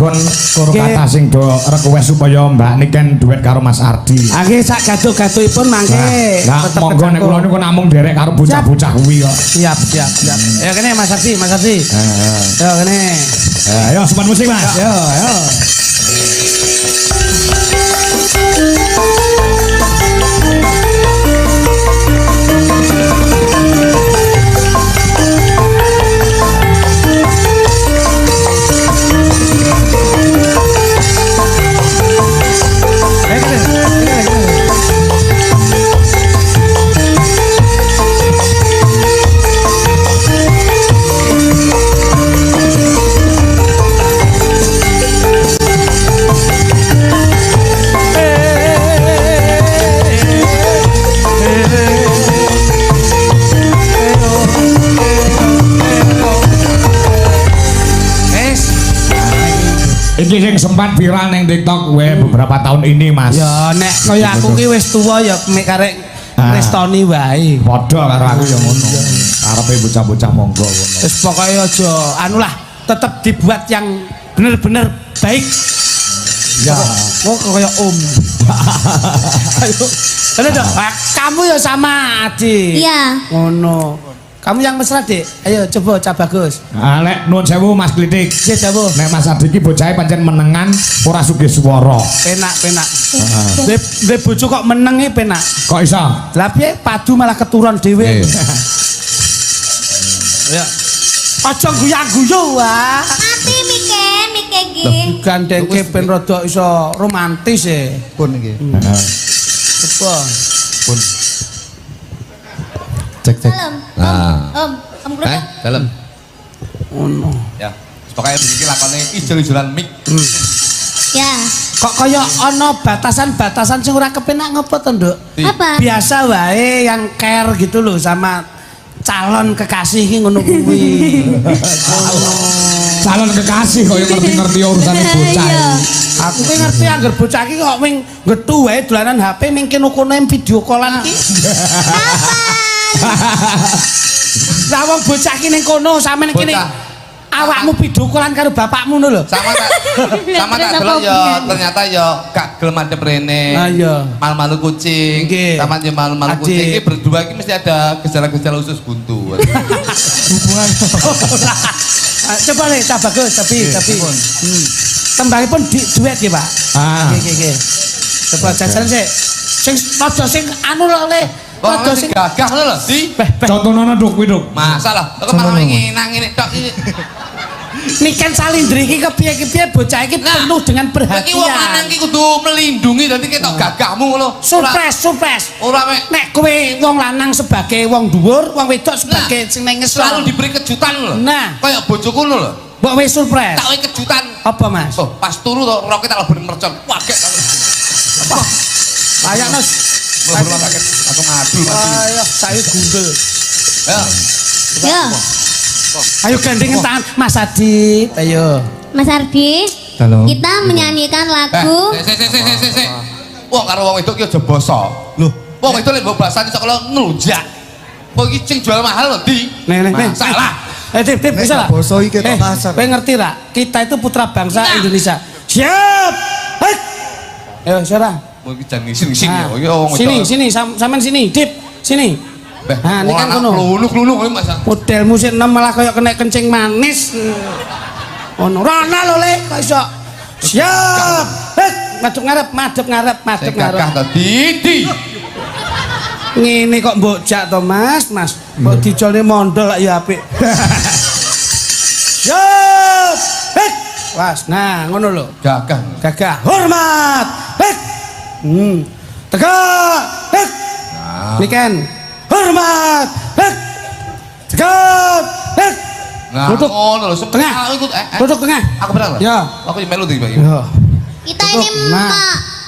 Agon karo kata sing do request supaya Mbak Niken duet karo Mas Ardi. Nggih sak gaduh-gaduhipun mangke. Lah monggo nek kula niku namung derek karo bocah-bocah kuwi kok. Siap. Ya kene Mas Ardi. Ya kene. Ayo sempat musik Mas. Yo. Iki sing sempat viral ning TikTok beberapa tahun ini Mas. Ya nek kaya aku ki wis tuwa ya mek karek Kristoni wae. Padha karo aku ya ngono. Karepe bocah-bocah monggo ngono. Wis pokoke aja anulah tetep dibuat yang bener-bener baik. Ya, kok kaya Om. Ayo. Kamu ya sama Adi. Iya. Ngono. Kamu yang mesra, Dik. Ayo coba Cak Bagus. Lek nuwun sewu Mas Klitik. Nggih, Jawu. Nek Mas Ardi iki bocahe pancen menengan ora sugih swara. Penak. Duwe bojo kok menenge penak. Kok iso? Lah piye padu malah keturun dhewe. Ya. Aja guyu-guyu wae. Mati Mike iki. Gandengke ben rada iso romantis e. Pun nggih. Apa? Pun. Cek. Nah. Om Kluduk. Dalem. Ngono. Ya. Pokoke iki lakone ijol-ijolan mik. Ya. Kok kaya ana batasan-batasan sing ora kepenak ngopo to, Nduk? Apa? Biasa wae yang care gitu loh sama calon kekasih ki ngono kuwi. Calon kekasih kok yang ngerti-ngerti urusane bocah. Aku ki ngerti anggar bocah ki kok ming getu wae dolanan HP ming kene video callan ki. Lah wong bocah ki ning kono sampean kene awakmu video callan karo bapakmu ngono lho. Sama tak delok ya ternyata ya gak gelem madhep rene. Ah iya. Malu-malu kucing. Sama ya malu-malu kucing iki berdua iki mesti ada gejala-gejala usus buntu. Hubungan. Coba nih Cak Bagus tapi tembangipun duet ya Pak. Nggih. Coba jajan sik. Sing aja sing anu lho Le. Aja sing gagah lho Di. Contohna Duk kuwi Duk. Masalah. Kok malah nang ngene tok iki. Niken Salindri iki kepiye-kepiye bocah iki penuh dengan perhatian. Iki wong lanang iki kudu melindungi dadi ketok gagahmu ngono. Surprise. Ora nek kowe wong lanang sebagai wong dhuwur, wong wedok sebagai sing ning ngesor. Selalu diberi kejutan lho. Nah, kaya bojoku lho. Mbok wis surprise. Tak wae kejutan. Apa, Mas? Oh, pas turu to roke tak lebih mercon. Wagek. Apa? Ayo, Mas. Aku ngadu. Ayo, saya gundul. Ya. Ayo gandengan tangan Mas Adi. Ayo. Mas Ardi. Halo. Kita menyanyikan lagu. Sik. Wong karo wong wedok ki aja basa. Lho, wong wedok lek mbok basani sok kala nglunjak. Kok iki sing jual mahal lho, Di. Nih. Salah. Dip, bisa lah. Basa iki ketok kasar. Kowe ngerti ra? Kita itu putra bangsa Indonesia. Siap. Hei. Ayo, Sarah. Mau iki jan ngisin ya. Sini, sampean sini, Dip. Sini. Nah, ini kan kono. Klunuk Mas. Model musik nem malah kaya kena kencing manis. Ono rana lho Le, kok iso. Siap. Madhep ngarep. Gagah to Didi. Ngene kok mbok jak to Mas. Kok dicolne mondol lak ya apik. Siap. Was, nah ngono lho. Gagah. Hormat. Tegak. Niken. Hormat. Tegak. Duduk. Ngono lho, Tengah. Duduk tengah. Aku benar. Ya. Aku melu Di, Pak. Ya. Kita ini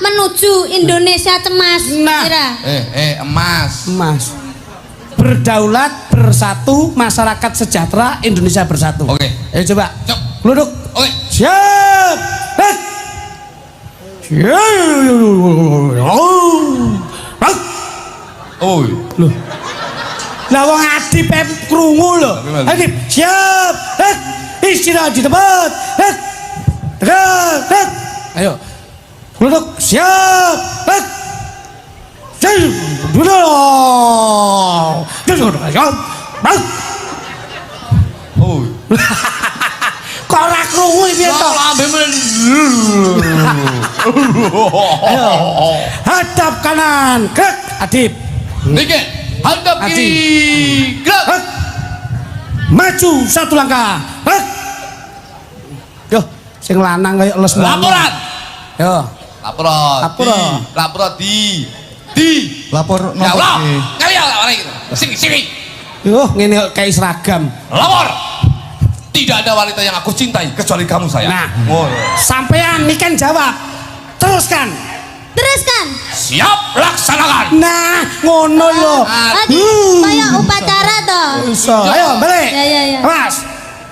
menuju Indonesia cemas. Nah. Emas. Berdaulat, bersatu, masyarakat sejahtera, Indonesia bersatu. Oke. Ayo coba. Duduk. Oke. Siap. Oh. Loh. Lah wong Adi pep krungu lho. Adi, siap. Istirahat di tempat. Gerak. Ayo. Duduk. Siap. Gerak. Duduk. Duduk. Siap. Gerak. Oh. Kok ora krungu iki to? Lambe men. Ayo. Hadap kanan. Gerak. Adip. Niki, hadap kiri. Gerak. Maju satu langkah. Yo, sing lanang kaya les banget. Laporan. Yo. Lapor di. Lapor Ya nopo Allah. iki? Kalian lapor iki. Sini. Yo, ngene kok kayak seragam. Lapor. Tidak ada wanita yang aku cintai kecuali kamu sayang. Nah. Oh. Sampean nih kan jawab. Teruskan. Teruskan. Siap laksanakan. Nah, ngono lho. Lagi kayak upacara toh. Iso. Ayo, balik. Ya. Mas.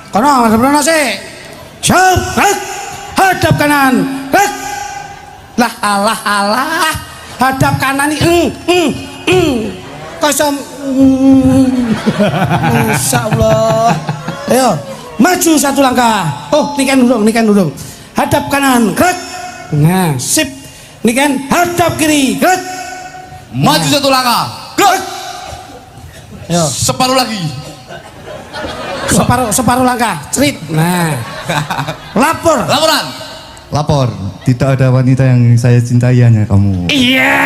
Kono, sebenarnya sih. Siap. Hadap kanan. Lah alah. Hadap kanan nih. Kosong. Masyaallah. Ayo, maju satu langkah. Oh, ini kan duduk. Hadap kanan. Gerak. Nah, sip. Ini kan hadap kiri. Gerak. Maju satu langkah. Gerak. Ayo. Separuh lagi. Separuh langkah. Cerit. Nah. Laporan. Lapor, tidak ada wanita yang saya cintai hanya kamu. Iya.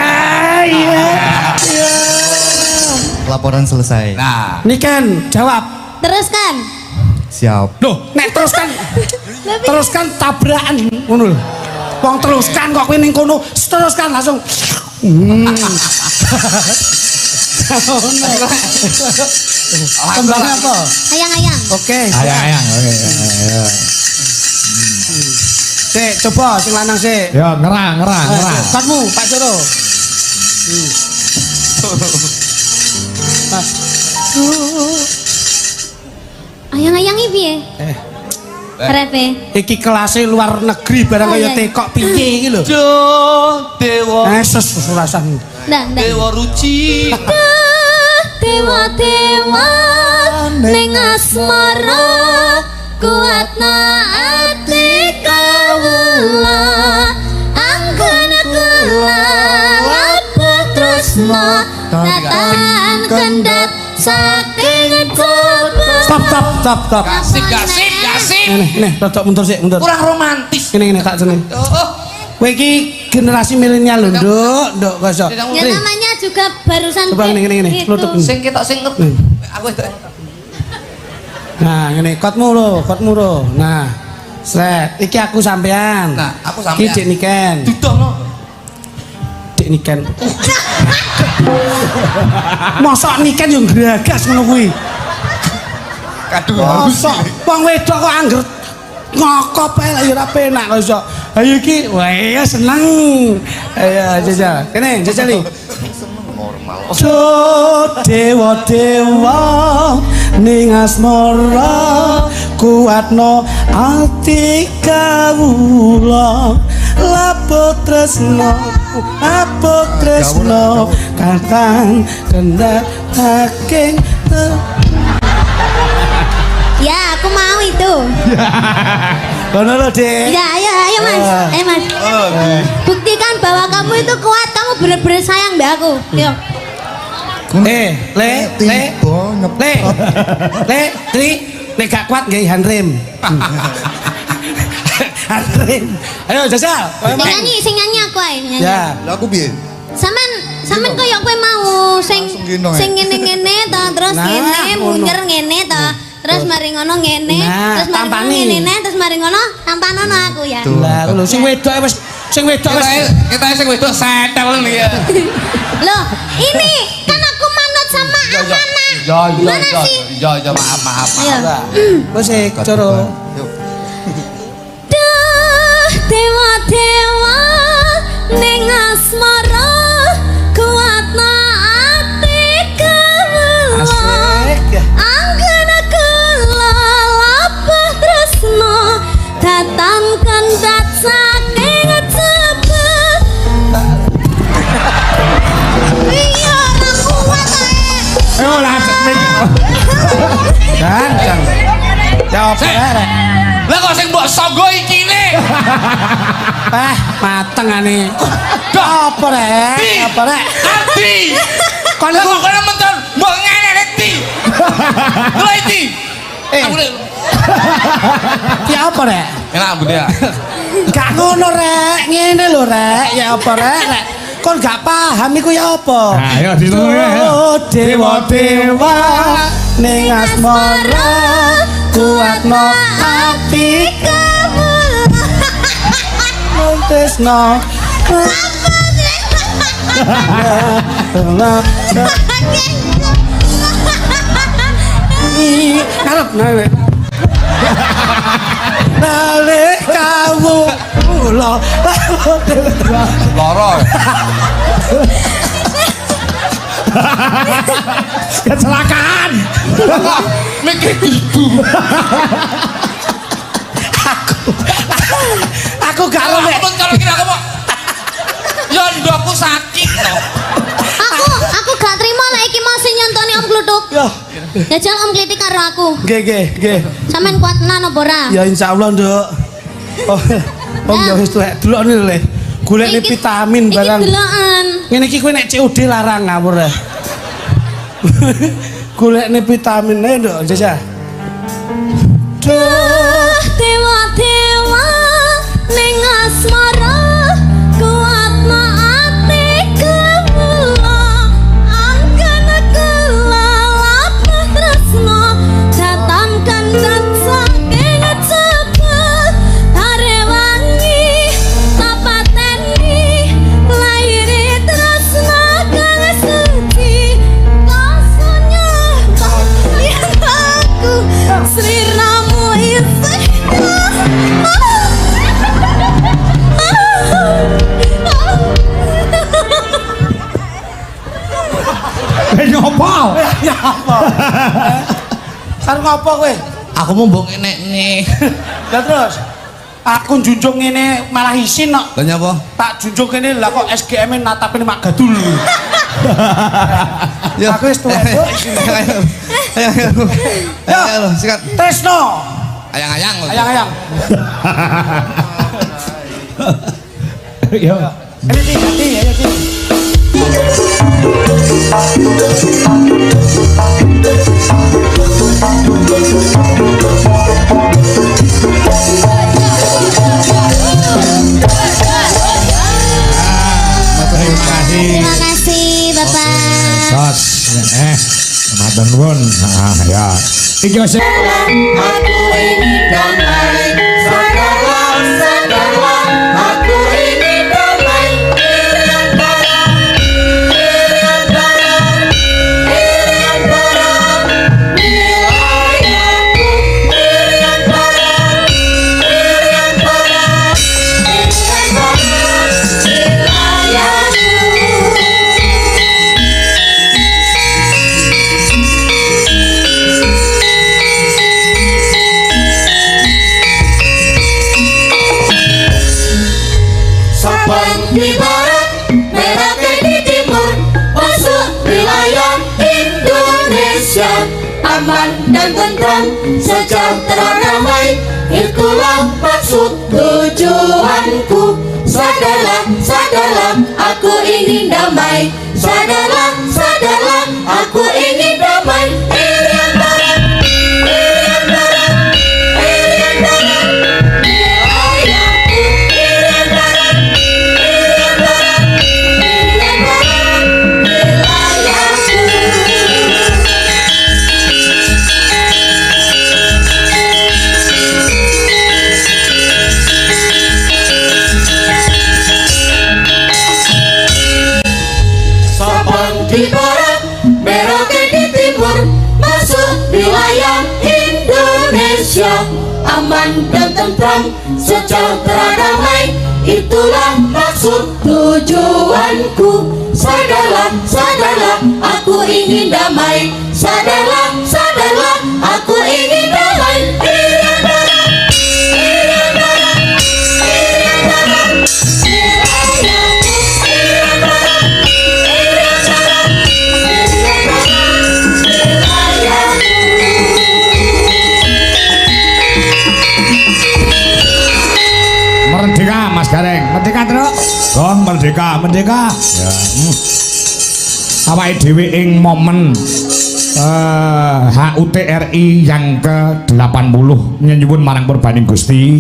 Laporan selesai. Nah, Ini kan jawab. Teruskan. Siap. Loh, nek teruskan tabrakan ngono lho. Wong teruskan kok kowe ning kono, teruskan langsung. Kembang apa? Ayang-ayang. Oke. Ayang. Oke. Sik, coba sing lanang sik. Ya, ngerang. Katmu, Pak Joro. Ayang-ayang iki piye? Repe. Iki kelasnya luar negeri barang Oh, kaya iya. tekok piye iki lho. Jo dewa Surasan. Ndang. dewa ruci. Dewa ning asmara kuatna ati kawula anggone kula labuh tresna datang kendat saking coba Stop. Gasik. Nih, rodok mundur sik, mundur. Kurang romantis. Ini tak jeneng. Oh. Kowe iki generasi milenial lho, Nduk, kok iso. ya namanya juga barusan Coba ngene, gitu. nutup. Sing ketok sing ngerti. Aku itu. Nah, ngene kotmu lho. Nah. Sret, iki aku sampean. Nah, aku sampean. Iki Dik Niken. Dudono. Dik Niken. Mosok Niken yo gragas ngono kuwi. Kaduh. Mosok wong wedok kok angger ngokop ae lah ya ora penak kok iso. Ayo iki, wah ya seneng. Ayo jajal. Kene jajal iki. Normal. Jo dewa ning asmara kuatno ati kawula lapo tresno kakang kendak saking Ya, aku mau itu. kono lho Dek. Ya, ayo Mas. Buktikan bahwa kamu itu kuat, kamu bener-bener sayang mbak aku. Yuk. Tri, nek gak kuat nggih handrem. Handrem. Ayo jajal. Sing nyanyi aku ae nyanyi. Ya. Lah aku piye? Sampean koyo kowe mau sing Langsung gino, ya? ngene to, terus Nah, ngene ngono. munyer ngene to. Terus mari ngono ngene, Nah, terus mari ngono tampani. ngene, terus mari ngono tampanono aku ya. Lah lho sing wedok wis Kita sing wedok setel nih ya. Loh, ini kan aku manut sama amanah. Gimana sih? Ya, maaf. Ayo. wis coro. Yuk. Duh, dewa ning asmara kuatna ati kawula. Asik. Anggana kula lapah tresno datang kendat saking coba. Iya, ora kuat ae. Ayo lah cek. Kan. Jawab Sik. arek. Lah kok sing mbok sanggo iki ne? Mateng ane. Apa rek? Apa rek? Ati. Kono Kok kono mentor mbok ngene rek ti. Lho iki. Aku lek ya apa rek? enak ambune ya. Gak ngono rek, ngene lho rek. Ya apa rek? Rek, kon gak paham iku ya apa? Ayo ditunggu ya. Dewa-dewa ning asmara kuatno ati Tresno. Ngarep nawe. Nalek kamu lo Loro. Kecelakaan. Mikir gitu. aku gak Kalau rek. aku kalau kira aku mau. Ya ndokku sakit loh. Aku gak terima lah iki masih nyontoni Om Kluthuk. Ya, Jajal Om Klitik karo aku. nggih. Sampeyan kuat tenan apa ora? Ya insyaallah, Nduk. Oh, Om ya wis tuwek delok niku le. Golekne Iki- vitamin barang. Iki delokan. Ngene iki kowe nek COD larang ngawur ya. Golekne vitamin ae, Nduk, jajah. Dewa-dewa ning asmara kuatna ati kula anggen kula lapah tresno datang kandhat saking cepet tarewangi tapateni lairi tresno kang suci kasanya kalian aku sliramu isih Ngopo? Ya apa? Kan ngopo kowe? Aku mau mbok ngene. Lah terus aku junjung ngene malah isin kok. Lah nyapa? Tak junjung kene lah kok SGM natapin mak gadul. Aku wis tuwek. Ayo, sikat. Tresno. Ayang-ayang. Ayang-ayang. Yo. Ini di, ayo di. Terima kasih Bapak. Sos. Matur nuwun. Ya. Iki wis Aku ingin damai, sadarlah, sadarlah. Aku ingin damai. Irian barat, irian barat, irian barat. Wilayahku, irian barat, irian barat, irian barat, wilayahku. Sabang di barat, Merauke di timur, masuk wilayah Indonesia. Aman dan tentram, sejahtera damai, itulah maksud tujuanku. Sadarlah, sadarlah, aku ingin damai. Sadarlah, sadarlah, aku ingin damai. Irian barat, irian barat, irian barat. Wilayahku, irian barat, irian barat, irian barat, wilayahku. Sabang di barat, Merauke di timur, masuk wilayah Indonesia. Aman dan tentram, sejahtera damai, itulah maksud tujuanku. Sadarlah, sadarlah, aku ingin damai. Sadarlah, sadarlah, aku ingin damai. Irian barat, irian barat, irian barat. Wilayahku, irian barat, irian barat, irian barat, wilayahku. gareng. Merdeka, Truk. Oh, merdeka. Ya. Awake dhewe ing momen HUTRI yang ke-80 nyuwun marang purbaning Gusti.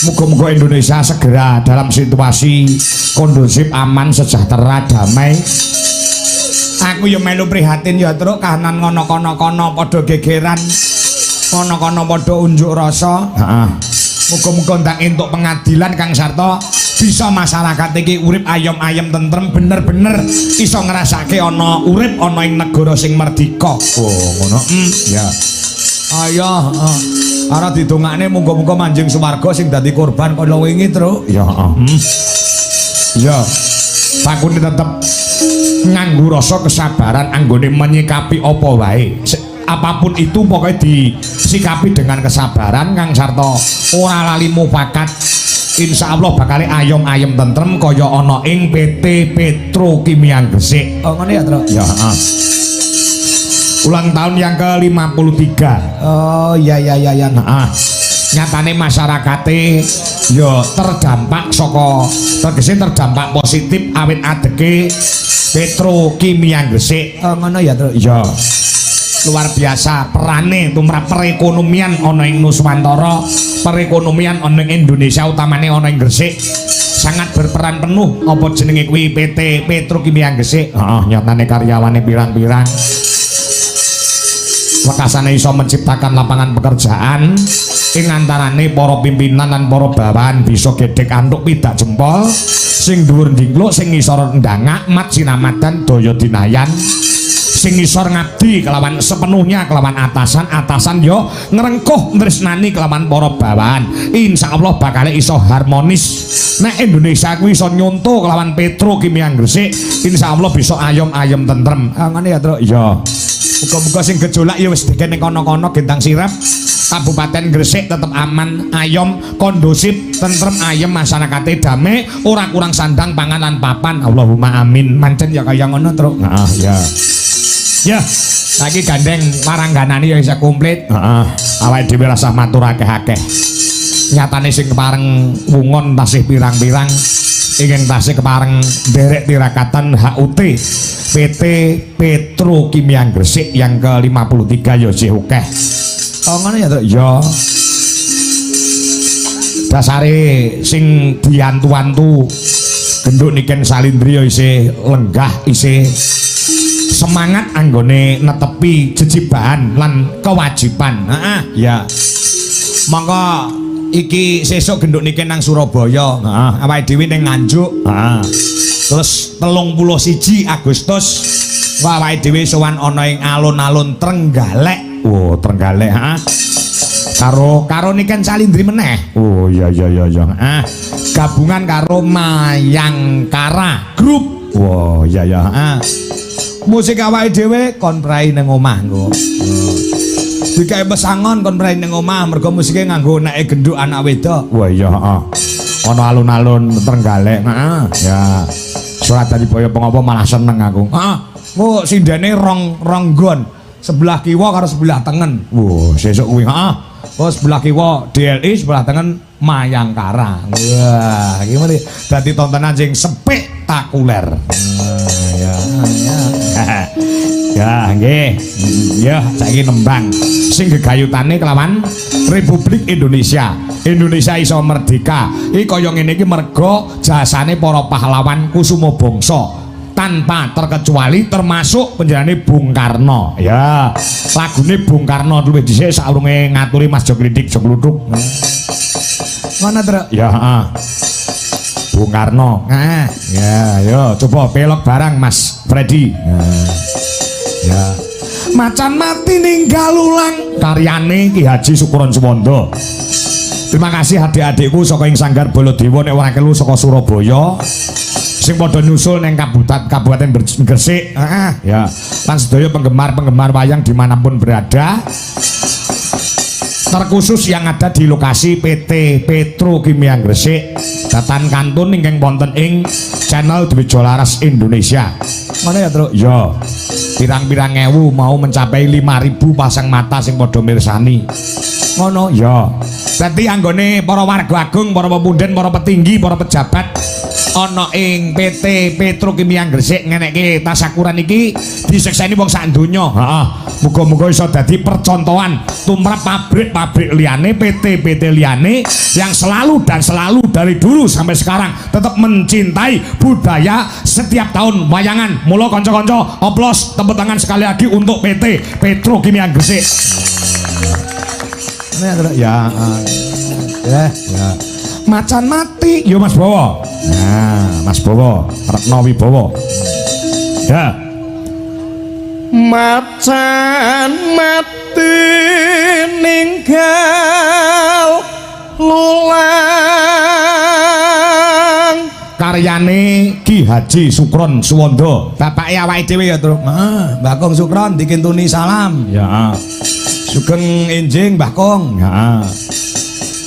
Muga-muga Indonesia segera dalam situasi kondusif, aman, sejahtera, damai. Aku ya melu prihatin ya Truk, kahanan ngono kono padha gegeran. Kono-kono padha unjuk rasa. Heeh. Muga-muga ndak entuk pengadilan Kang Sarto, bisa masyarakat iki urip ayem-ayem tentrem, bener-bener iso ngrasake ana urip ana ing negara sing merdeka. Oh, ngono. Ya. Ayo, ara didongakne muga-muga manjing swarga sing dadi korban kala wingi, Truk. Ya, heeh. Ya. Pakune tetep nganggo rasa kesabaran anggone menyikapi apa wae. Apapun itu pokoknya disikapi dengan kesabaran Kang Sarto, ora lali mufakat. Insya Allah bakal ayem-ayem tentrem kaya ana ing PT Petrokimia Gresik. Oh ngene ya, Truk? Ya, ulang tahun yang ke-53. Oh iya. Nah, nyatane masyarakate ya terdampak saka tegese terdampak positif awit adeke Petrokimia Gresik. Oh ngono ya, Truk? Ya. Luar biasa perane tumrap perekonomian ana ing Nuswantara, perekonomian ana ing Indonesia utamane ana ing Gresik sangat berperan penuh. Apa jenenge kuwi PT Petrokimia Gresik? Heeh, nyatane karyawane pirang-pirang. Wekasane iso menciptakan lapangan pekerjaan ing antarane para pimpinan lan para bawahan bisa gedhek antuk pidak jempol, sing dhuwur ndingkluk, sing ngisor ndangak, mat sinamadan daya dinayan. Sing ngisor ngabdi kelawan sepenuhnya kelawan atasan yo ngrengkuh tresnani kelawan para bawahan. Insyaallah bakal iso harmonis. Nek Indonesia kuwi iso nyonto kelawan Petrokimia Gresik, insyaallah bisa ayem-ayem tentrem. Ngene ya, Truk. Ya. Muga-muga sing gejolak ya wis dikene kono-kono Gentang Sirep. Kabupaten Gresik tetep aman, ayem, kondusif, tentrem, ayem, masyarakate damai, ora kurang sandang pangan lan papan. Allahumma amin. Mancen ya kaya ngono, Truk. Heeh, ya. Ya, lagi gandeng marangganane ya isa komplit. Heeh. Awake dhewe rasah matur akeh-akeh. Nyatane sing kepareng wungon tasih pirang-pirang ingin tasih kepareng nderek tirakatan HUT PT Petrokimia Gresik yang ke-53 ya sih akeh. Oh ngono ya, Truk. Ya. Dasare sing diantu-antu genduk niken Salindri ya isih lenggah, isih semangat anggone netepi jejibahan lan kewajiban. Heeh, ya. Monggo iki sesuk genduk niki nang Surabaya. Heeh, awake dhewe ning Nganjuk. Heeh. Terus 31 Agustus awake dhewe sowan ana ing alun-alun Trenggalek. Oh, Trenggalek, heeh. Karo niken Salindri meneh. Oh, iya. Heeh. Gabungan karo Mayangkara Group. Oh, iya, heeh. Musik awake dhewe kon prai ning omah engko. Dikae pesangon kon prai ning omah mergo musike nganggo neke genduk anak wedok. Wah iya heeh. Ana alun-alun Trenggalek. Heeh. Ya. Surat dari Boyo Pengopo malah seneng aku. Heeh. Kok sindene rong nggon. Sebelah kiwa karo sebelah tengen. Wah, sesuk kuwi heeh. Oh sebelah kiwa DLI, sebelah tengen Mayangkara. Wah, gimana? Dadi tontonan sing spektakuler. Ya. Ya, nggih. Ya, saiki nembang sing gegayutane kelawan Republik Indonesia. Indonesia iso merdeka. Iki kaya ngene iki merga jasane para pahlawan Kusuma Bangsa. Tanpa terkecuali termasuk penjarane Bung Karno. Ya, lagune Bung Karno luwih dhisik saurunge ngaturi Mas Jogridik Jogluthuk. Mana, Truk? Ya, heeh. Bung Karno. Nah, ya, yo coba pelok barang Mas Freddy. Nah, ya. Macan mati ninggal ulang karyane Ki Haji Syukuron Suwondo. Terima kasih adik-adikku saka ing Sanggar Baladewa nek ora kelu saka Surabaya. Sing padha nyusul ning Kabupaten Gresik. Heeh, ya. Lan sedaya penggemar-penggemar wayang dimanapun berada. Terkhusus yang ada di lokasi PT Petrokimia Gresik. Datan kantun ingkang wonten ing channel Dwi Jolaras Indonesia. Ngono ya, Truk? Ya. Pirang-pirang ewu mau mencapai 5.000 pasang mata sing padha mirsani. Ngono ya. Dadi anggone para warga agung, para pemunden, para petinggi, para pejabat ana ing PT Petrokimia Gresik ngenekke tasakuran iki disekseni wong sak donya. Heeh. Muga-muga iso dadi percontohan tumrap pabrik-pabrik liyane, PT-PT liyane yang selalu dan selalu dari dulu sampai sekarang tetap mencintai budaya setiap tahun wayangan. Mula kanca-kanca, oplos tepuk tangan sekali lagi untuk PT Petrokimia Gresik. Ya. Macan mati, yo Mas Bowo. Nah, Mas Bowo, Retno Wibowo. Ya. Macan mati ninggal lulang. Karyane Ki Haji Sukron Suwondo. Bapake awake dhewe ya, Tru. Mbah Kong Sukron dikintuni salam. Ya. Sugeng enjing Mbah Kong. Ya.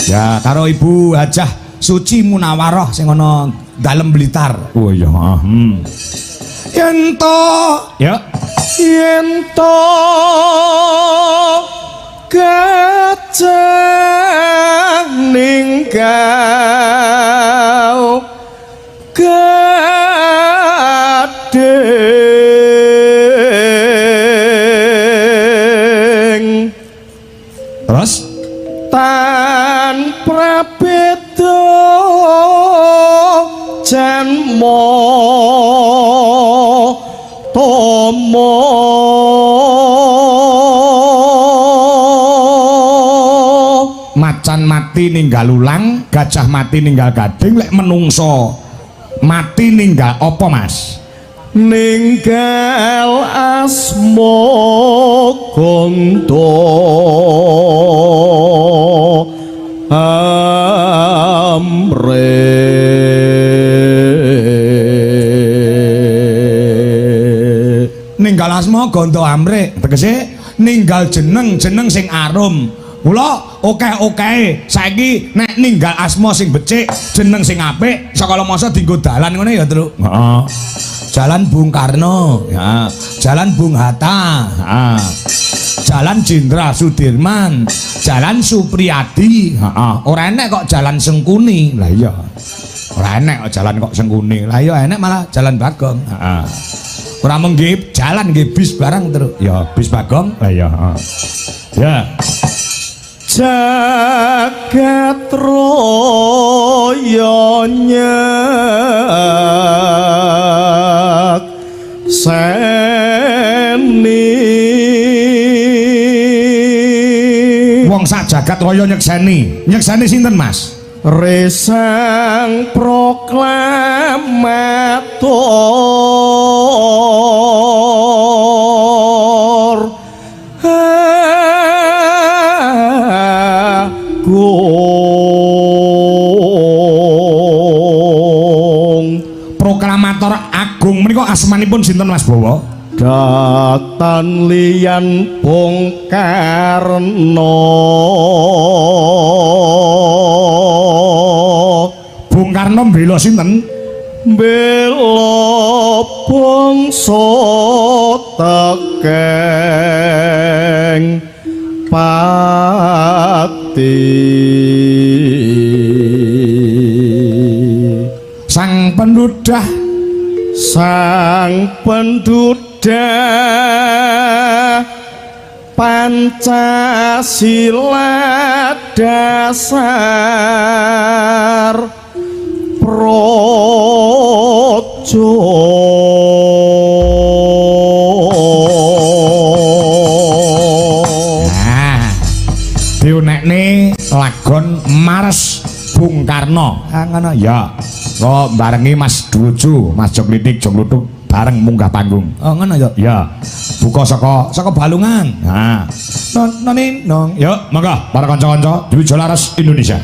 Ya, karo Ibu Hajah Suci Munawaroh sing ana dalem Blitar. Oh iya, Yen to, ya. Yen to gajah ninggal gading. Terus tanpa beda janmo tomo macan mati ninggal ulang, gajah mati ninggal gading, lek menungso mati ninggal apa Mas? Ninggal asma gondo amre. Ninggal asma gondo amre tegese ninggal jeneng sing arum. Mula oke saiki nek ninggal asma sing becik, jeneng sing apik, sakala masa dienggo dalan ngene ya, Tru. Heeh. Jalan Bung Karno, ya. Jalan Bung Hatta, ya. Jalan Jenderal Sudirman, Jalan Supriyadi, heeh. Ora enek kok Jalan Sengkuni. Lah iya. Ora enek kok jalan kok Sengkuni. Lah iya enek malah Jalan Bagong, heeh. Ora mung nggih jalan nggih bis barang, Tru. Ya, bis Bagong. Lah iya, heeh. Ya. Jagat raya nyak seni wong sak jagat raya nyekseni sinten Mas? Resang proklamator proklamator agung menika asmanipun sinten Mas Bowo? Datan liyan Bung Karno. Bung Karno mbela sinten? Mbela bangsa Tekeng Pati. Sang pendudah Pancasila dasar projo. Nah, diunekne lagon Mars Bung Karno. Ngono ya. Kok barengi Mas Duju, Mas Joklitik, Joklutuk bareng munggah panggung. Oh ngono ya. Ya. Buka saka Balungan. Nah. Nong. Yuk, monggo para kanca-kanca Dwi Jolaras Indonesia.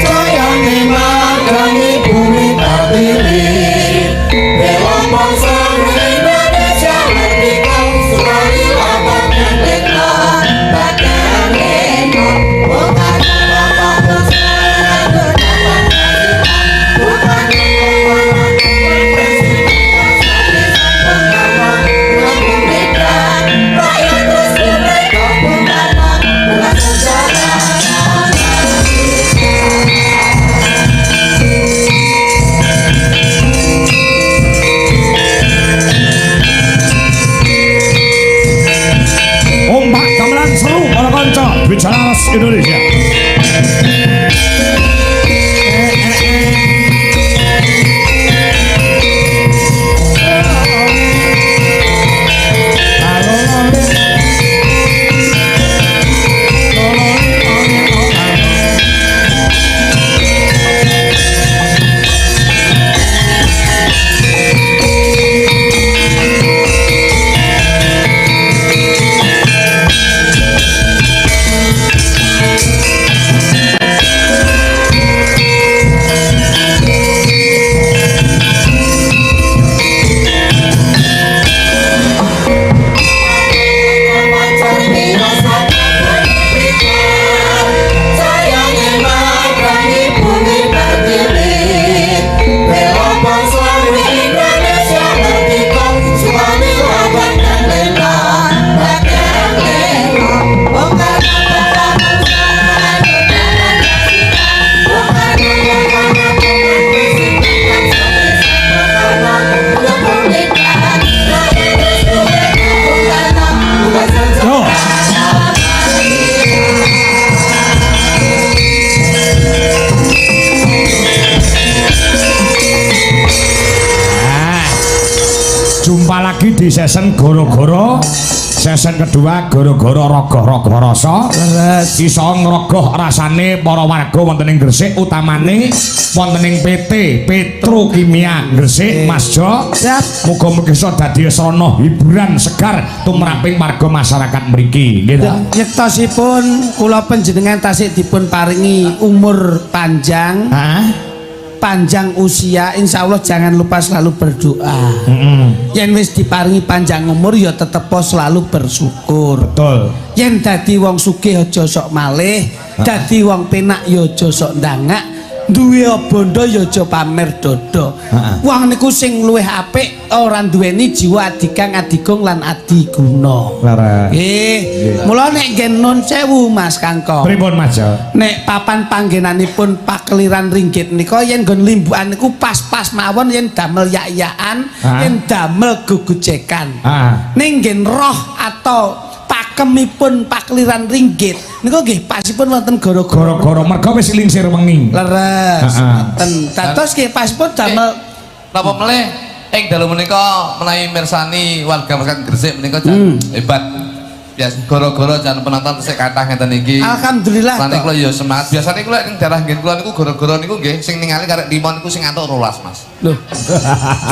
Toyone lagi di season goro-goro. Season kedua goro-goro rogoh-rogoh rasa. Leres. Iso ngrogoh rasane para warga wonten ing Gresik utamane wonten ing PT Petrokimia Gresik Mas Jo. Siap. Muga-muga iso dadi sarana hiburan segar tumraping warga masyarakat mriki. Nggih ta? Yektosipun kula panjenengan tasih dipun paringi umur panjang. Hah? Panjang usia, insya Allah jangan lupa selalu berdoa. Yen wis diparingi panjang umur ya tetep selalu bersyukur. Betul. Yen dadi wong sugih aja sok malih, dadi wong penak ya aja sok ndangak, duwe bondo ya aja pamer dodo. Wong niku sing luwih apik ora duweni jiwa adikang adigung lan adiguna. Lara. Nggih. Mula nek ngen nun sewu Mas Kangkong. Pripun Mas Jo? Nek papan panggenanipun pakeliran ringgit nika yen nggon limbukan niku pas-pas mawon yen damel yak-yakan, yen damel gugujekan. Ning ngen roh atau pakemipun pakeliran ringgit niku nggih pasipun wonten goro-goro. Goro-goro mergo wis lingsir wengi. Leres. Ten dados nggih pasipun damel napa melih ing dalu menika menawi mirsani warga masyarakat Gresik menika jan hebat. Biasa goro-goro jan penonton sik kathah ngeten iki. Alhamdulillah. Lan kula ya semangat. Biasane kula ing daerah ngen kula niku goro-goro niku nggih sing ningali karek limon niku sing antuk 12, Mas. Lho.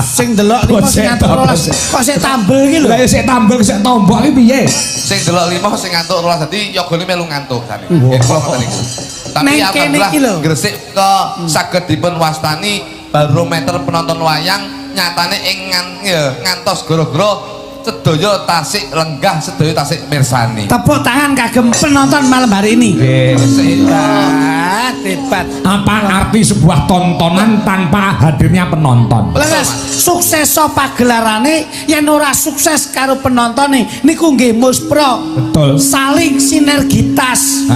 Sing delok niku sing antuk 12. Kok sik tambel iki lho. Lah sik tambel sik tombok iki piye? Sing delok limo sing antuk 12 dadi yogane melu ngantuk sane. Nggih kula ngoten niku. Tapi Neng kene iki lho. alhamdulillah Gresik kok saged dipun wastani barometer penonton wayang nyatane ing ngantos goro-goro sedaya tasik lenggah sedaya tasik mirsani. Tepuk tangan kagem penonton malam hari ini. Hebat, hebat. Apa arti sebuah tontonan tanpa hadirnya penonton? Leres, sukses pagelarane yen ora sukses karo penontone niku nggih muspro. Betul. Saling sinergitas.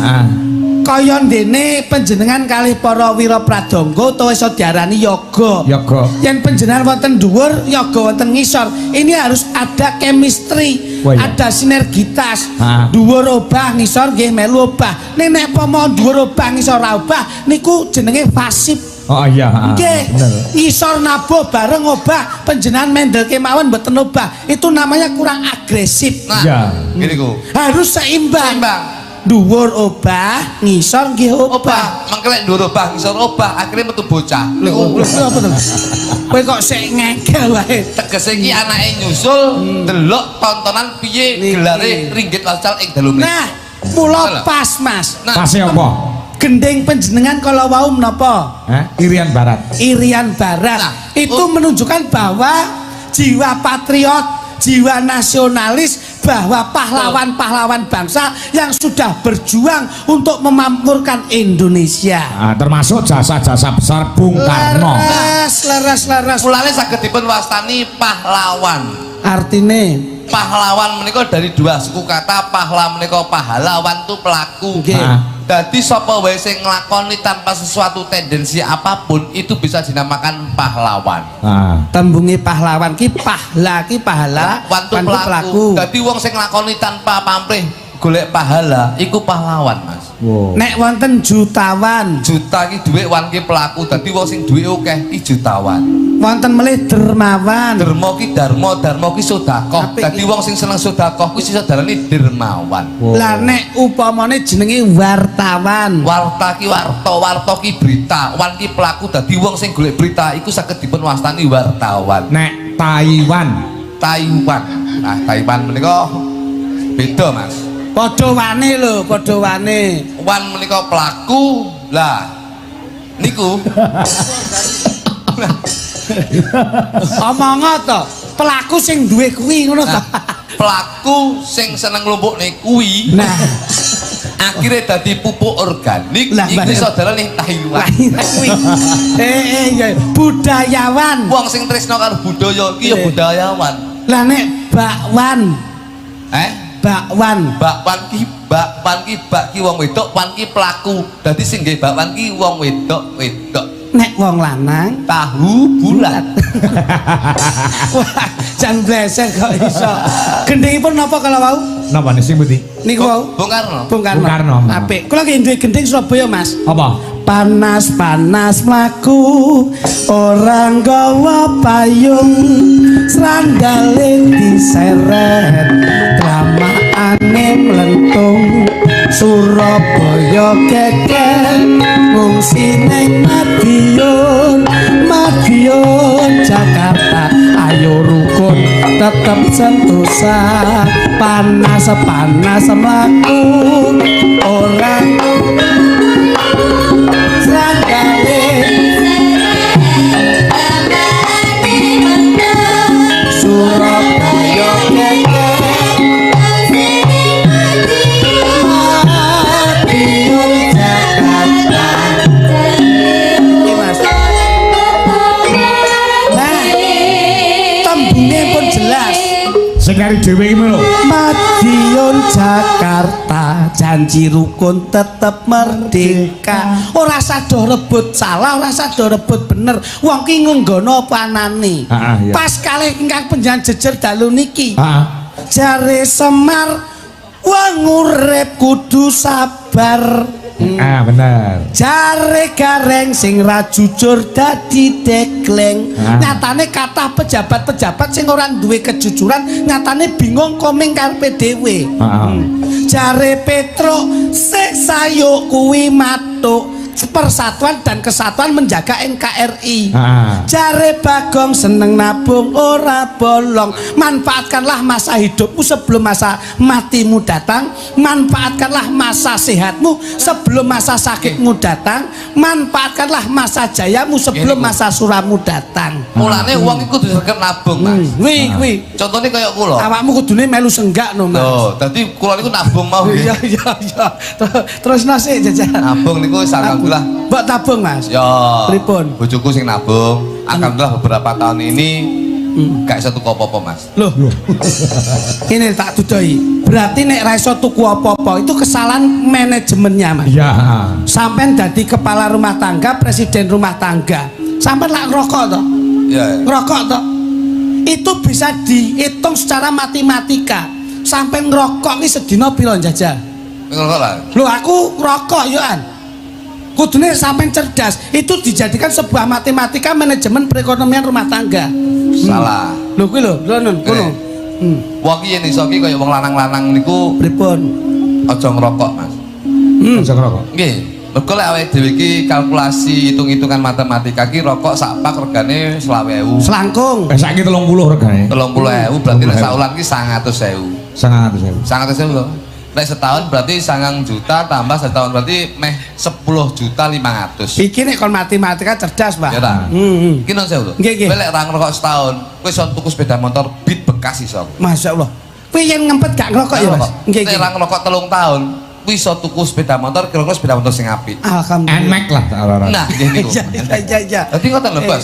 Kaya dene panjenengan kalih para wira pradangga utawa iso diarani yoga. Yoga. Yen panjenengan wonten dhuwur, yoga wonten ngisor. Ini harus ada chemistry, Oh, iya. ada sinergitas. Ah. Dhuwur obah, ngisor nggih melu obah. Nek pomo dhuwur obah, ngisor ora obah, niku jenenge pasif. Oh iya, Nggih. bener. Ngisor nabuh bareng obah, panjenengan mendel kemawon mboten obah. Itu namanya kurang agresif. Nah, Ya. ngene ku. Harus seimbang. Seimbang. Dhuwur obah, ngisor nggih obah. Obah, mengkelek dhuwur obah, ngisor obah, akhirnya metu bocah. Lho, apa to? Kowe kok sik ngegel wae. Tegese iki anake nyusul delok tontonan piye Niki. gelare ringgit wascal ing dalu mriki. Nah, mula pas Mas. Nah, Pase apa? Gending panjenengan kala wau menapa? Irian Barat. Irian Barat. Nah, Itu menunjukkan bahwa jiwa patriot, jiwa nasionalis, bahwa pahlawan-pahlawan bangsa yang sudah berjuang untuk memakmurkan Indonesia. Termasuk jasa-jasa besar Bung Karno. Leres. mulane saged dipun wastani pahlawan. Artine Pahlawan menika dari dua suku kata, pahlawan menika pahlawan tu pelaku. Nggih. Jadi sapa wae sing nglakoni tanpa sesuatu tendensi apapun itu bisa dinamakan pahlawan. tembunge pahlawan ki pahala, Wantu wantu pelaku. Jadi wong sing nglakoni tanpa pamrih golek pahala iku pahlawan, Mas. Nek wonten jutawan, Juta ki dhuwit wan ki pelaku. Dadi wong sing duwe akeh ki jutawan. wonten melih dermawan. Derma ki dharma, dharma ki sedekah. Apik Dadi ki. wong sing seneng sedekah kuwi iso diarani dermawan. Lah nek upamane jenenge wartawan. Warta ki warta, warta ki berita, wan ki pelaku. Dadi wong sing golek berita iku saged dipun wastani wartawan. Nek Taiwan. Taiwan. Nah, Taiwan menika beda, Mas. Padha wane lho, padha wane. Wan menika pelaku. Lah niku Omongo to, pelaku sing duwe kuwi ngono to. pelaku sing seneng nglumpukne kuwi. Nah, Akhirnya dadi pupuk organik. Lah, Iku Mbak. iso diarani Taiwan. kuwi. Ya, budayawan. Wong sing tresno karo budaya iki ya budayawan. Lah nek bakwan, bakwan. Bakwan ki wong wedok, wan ki pelaku. Dadi sing nggih bakwan ki wong wedok. Nek wong lanang Tahu bulat. wah, jan bleser kok iso. Gendhingipun napa kalau wau? Napa nih sing putih? Niku wau. Bung Karno. Bung Karno. Bung Karno. Apik. Kula ki duwe gendhing Surabaya, Mas. Apa? Panas-panas mlaku orang gawa payung Srandale diseret dramaane mlentung Surabaya keker ngungsi ning Madiun Jakarta ayo rukun tetep sentosa panas mlaku orang Srandale Surabaya keker Madiun Jakarta. Tembungnya pun jelas. Sing kari dhewe iki lho. Madiun Jakarta janji rukun tetep merdeka. Ora sado rebut salah, ora sado rebut bener. Wong ki ngenggono panane. Iya. Pas kalih ingkang panjenengan jejer dalu niki. Heeh. Jare Semar wong urip kudu sabar. Bener. Jare Gareng sing ra jujur dadi dekleng. Nyatane kathah pejabat-pejabat sing ora duwe kejujuran nyatane bingung komeng karepe dhewe. Jare Petro sik sayuk kuwi matuk persatuan dan kesatuan menjaga NKRI. Jare Bagong seneng nabung ora bolong. Manfaatkanlah masa hidupmu sebelum masa matimu datang. Manfaatkanlah masa sehatmu sebelum masa sakitmu datang. Manfaatkanlah masa jayamu sebelum masa suramu datang. Mulane wong iku kudu sregep nabung, Mas. Kuwi. Contone kaya kula. Awakmu kudune melu senggak no, Mas. Loh, dadi kula niku nabung mau nggih. Iya. Terus nasi jajan. Nabung niku alhamdulillah. Mbok tabung, Mas. Ya. Pripun? Bojoku sing nabung. Alhamdulillah beberapa tahun ini gak iso tuku apa-apa, Mas. Loh. Ini tak dudoi. Berarti nek ra iso tuku apa-apa itu kesalahan manajemennya, Mas. Iya. Sampean dadi kepala rumah tangga, presiden rumah tangga. Sampean lak ngerokok toh? Iya. Ngerokok toh? Itu bisa dihitung secara matematika. Sampean ngerokok ki sedina pira jajal? Ngerokok lah. Loh aku ngerokok yo an. Kudune sampean cerdas. Itu dijadikan sebuah matematika manajemen perekonomian rumah tangga. Salah. Lho kuwi lho, nun kono. Wong iki yen iso ki kaya wong lanang-lanang niku Pripun? aja ngerokok, Mas. Aja ngerokok. Nggih. Mergo lek awake dhewe iki kalkulasi hitung-hitungan matematika ki rokok sak pak regane 20.000. Selangkung. Saiki 30 regane. 30.000 berarti nek saulan ki 100.000. 100.000. 100.000 lho. Nek setahun berarti 9 juta tambah setahun berarti meh 10.500.000. Iki nek kon matematika cerdas, Pak. Ya ta? Iki non sewu lho. Nggih, nggih. Kowe lek ra ngerokok setahun, kowe iso tuku sepeda motor Beat bekas iso. Masyaallah. Kowe yen ngempet gak ngerokok ya, Mas? Nggih, Nek nggih. ra ngerokok 3 tahun, kowe iso tuku sepeda motor kira-kira sepeda motor sing apik. Alhamdulillah. Nmax lah ora-ora. Nah, nggih niku. Iya. Dadi ngoten lho, Bos.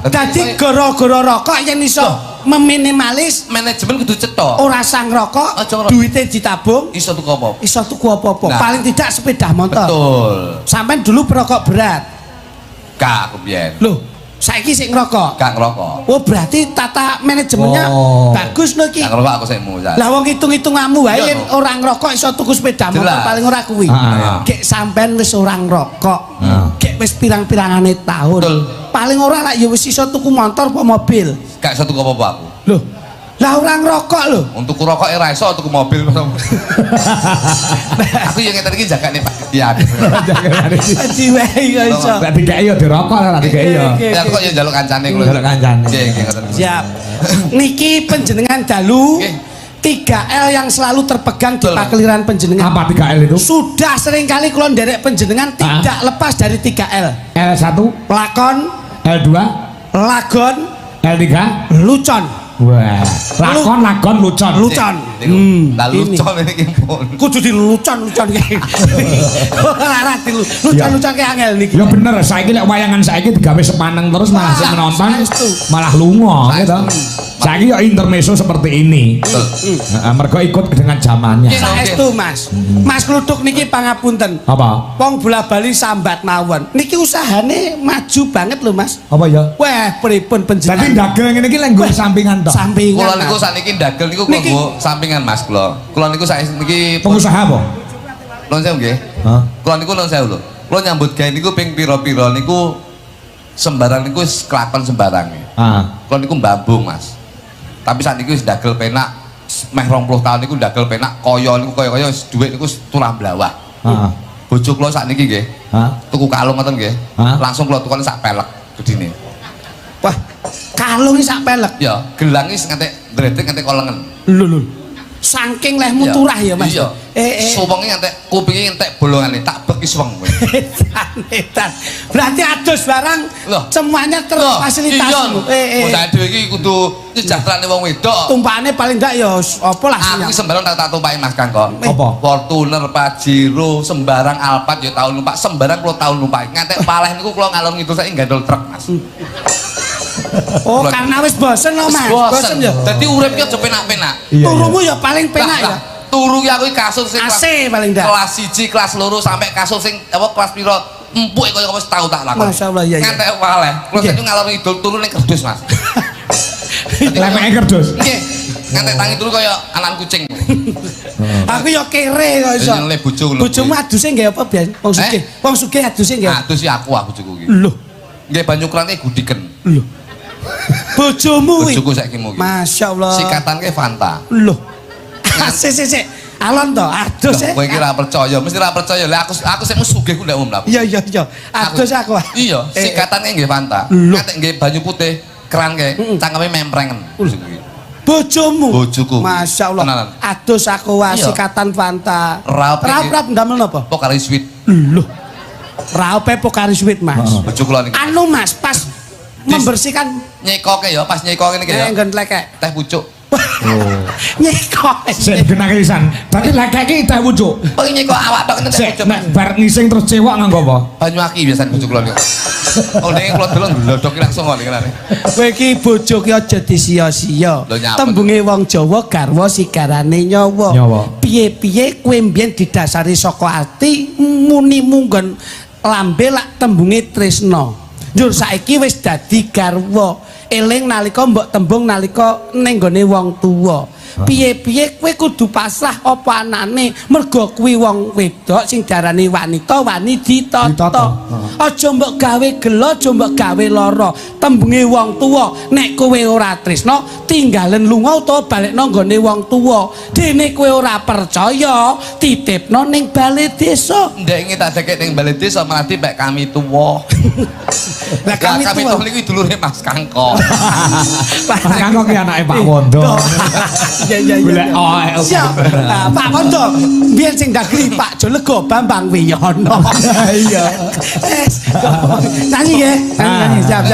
Dadi gara-gara rokok yen iso meminimalis manajemen kudu cetha. ora sang rokok, Aja ngerokok. duitnya ditabung, Iso tuku apa? iso tuku apa-apa. Nah. Paling tidak sepeda motor. Betul. Sampai dulu perokok berat. Gak aku biyen. Loh, saiki sik ngerokok. Gak ngerokok. Oh, berarti tata manajemennya bagus lho iki. Gak ngerokok aku sik mu. Lah wong hitung-hitunganmu wae Iya, yen no. ora ngerokok iso tuku sepeda motor Jelas. paling ora kuwi. Gek sampean wis ora ngerokok. Gek wis pirang-pirangane tahun. Betul. Paling ora lah ya wis iso tuku motor apa mobil. Gak iso tuku apa-apa aku. Loh, lah ora ngerokok lho. Untuk rokok ora iso tuku mobil. Aku yang ngeten iki jagane Pak Dian. Diwehi kok iso. Nek dikeki yo dirokok lah dikeki yo. Ya kok ya njaluk kancane kulo. Njaluk kancane. Nggih, nggih ngoten. Siap. Niki panjenengan dalu Nggih. 3L yang selalu terpegang di Betul. pakliran panjenengan. Apa 3L itu? Sudah sering kali kula nderek panjenengan tidak lepas dari 3L. L1, Lakon, L2, lagon, L3. lucon. Wah, lakon lucon. Lucon. Lalu Ini. lucon iki pun. Kudu dilucon-lucon kayak. Larat lucon-lucon kayak angel niki. Ya bener, saiki lek wayangan saiki digawe sepaneng terus malah sing menonton saestu. malah lunga Saestu. gitu. Saiki ya intermezzo seperti ini. Heeh, mergo ikut dengan zamannya. Saestu, Mas. Mas Kluduk niki pangapunten. Apa? Wong bola Bali sambat mawon. Niki usahane maju banget lho, Mas. Apa ya? Wah, pripun Dadi panjenengan? dagel ngene iki lek nggo sampingan tok. Sampingan. Kula niku Mas. sakniki ndagel niku Niki. kanggo sampingan Mas kula. Kula niku sakniki Pengusaha apa? Nuwun sewu nggih. Hah? Kula niku nuwun sewu lho. Kula nyambut gawe niku ping pira-pira niku sembarang niku wis kelakon sembarang. Ah. Kula niku mbambung, Mas. Tapi saat ini wis dagel penak meh 20 tahun niku dagel penak kaya niku kaya dhuwit niku tulah blawah. Heeh. Bojo kula sakniki nggih. Hah? Tuku kalung ngoten nggih. Hah? Langsung kula tukoni sak pelek gedine. Wah, kalung iki sak pelek. Ya, gelang iki ngantek ndredeg ngantek kolengen. Lho. Saking lehmu Iya. turah ya, Mas. Iya. Suwenge ngantek kupinge entek bolongane tak beki suweng kowe. Edan. Berarti adus barang Loh. semuanya terfasilitas. Iya. Wong dhewe iki kudu nyejahterane wong wedok. Tumpakane paling enggak ya apa lah Aku iki sembarang tak tumpaki Mas Kangko. Apa? Fortuner, Pajero, sembarang Alphard ya tahun numpak, sembarang kula tahun numpak. Ngantek paleh niku kula ngalor ngidul saiki gandol truk, Mas. Oh, karena wis bosen loh, Mas. Bosen ya. Dadi urip ki aja penak-penak. Iya, Turumu ya paling penak ya. Turu ki aku iki kasus sing AC paling ndak. kelas 1, kelas 2 sampai kasus sing apa kelas piro empuk kaya wis tau tak lakoni. Masyaallah iya. Ngantek paleh. Kula saiki ngalor ngidul turu ning kerdus, Mas. Lemeke kerdus. Nggih. Ngantek tangi turu kaya anak kucing. Aku ya kere kok iso. Nyele bojo lho. Bojomu aduse nggih apa biyen? Wong sugih. Wong sugih aduse nggih. Adus ya aku bojoku iki. Lho, Nggih banyukrane gudiken. lho. Bojomu iki. Bojoku saiki mu iki. Masyaallah. Sikatan ke Fanta. Lho. Sik. Alon to, adus Kowe iki ora percaya, mesti ora percaya. Lah aku sik sugih ku ndak umum. Iya. Adus aku. Iya, sikatane nggih Fanta. Lho. Ngantek nggih banyu putih keran ke, cangkeme memprengen. Bojomu. Bojoku. Masyaallah. Tenanan. Adus aku wae Iya. sikatan Fanta. Raup iki. Raup ndamel napa? Pokari sweet. Lho. Raupe Pokari Sweet, Mas. Bojo kula niki. Anu Mas, pas membersihkan Nyekoke ya, pas nyekoke niki ya. nggon lekek. Teh pucuk. Nyekok. Sik genah pisan. Dadi lekeke teh wucuk. Kok nyekok awak tok ngene teh Sik pucuk. nek bar ngising terus cewek nganggo apa? Banyu aki biasane bojo kula niku. Oh ning kula delok glodhoki langsung kok niku. Kowe iki bojo ki aja disia-sia. Lho, nyapa Tembunge wong Jawa garwa sigarane nyawa. Nyawa. Piye-piye kowe mbiyen didasari saka ati muni munggon lambe lak tembunge tresna. Njur saiki wis dadi garwa. Eling nalika mbok tembung nalika ning gone wong tuwa. Piye-piye kowe kudu pasrah apa anane mergo kuwi wong wedok sing diarani wanita wani ditata. Aja mbok gawe gelo, aja mbok gawe lara. Tembunge wong tuwa nek kowe ora tresna tinggalen lunga utawa balekno nggone wong tuwa. Dene kowe ora percaya titipno ning bale desa. Ndek tak dekek ning bale desa malah dipek kami tuwa. Lah Kami tuwa. tuwa niku dulure Mas Kangko. Mas Kangko ki anake Pak Wondo. Iya. Golek oek. Siap. Nah, Pak Kondo, biyen sing dagri Pak Jolego Bambang Wiyono. Iya. Nyanyi nggih. Nyanyi siap.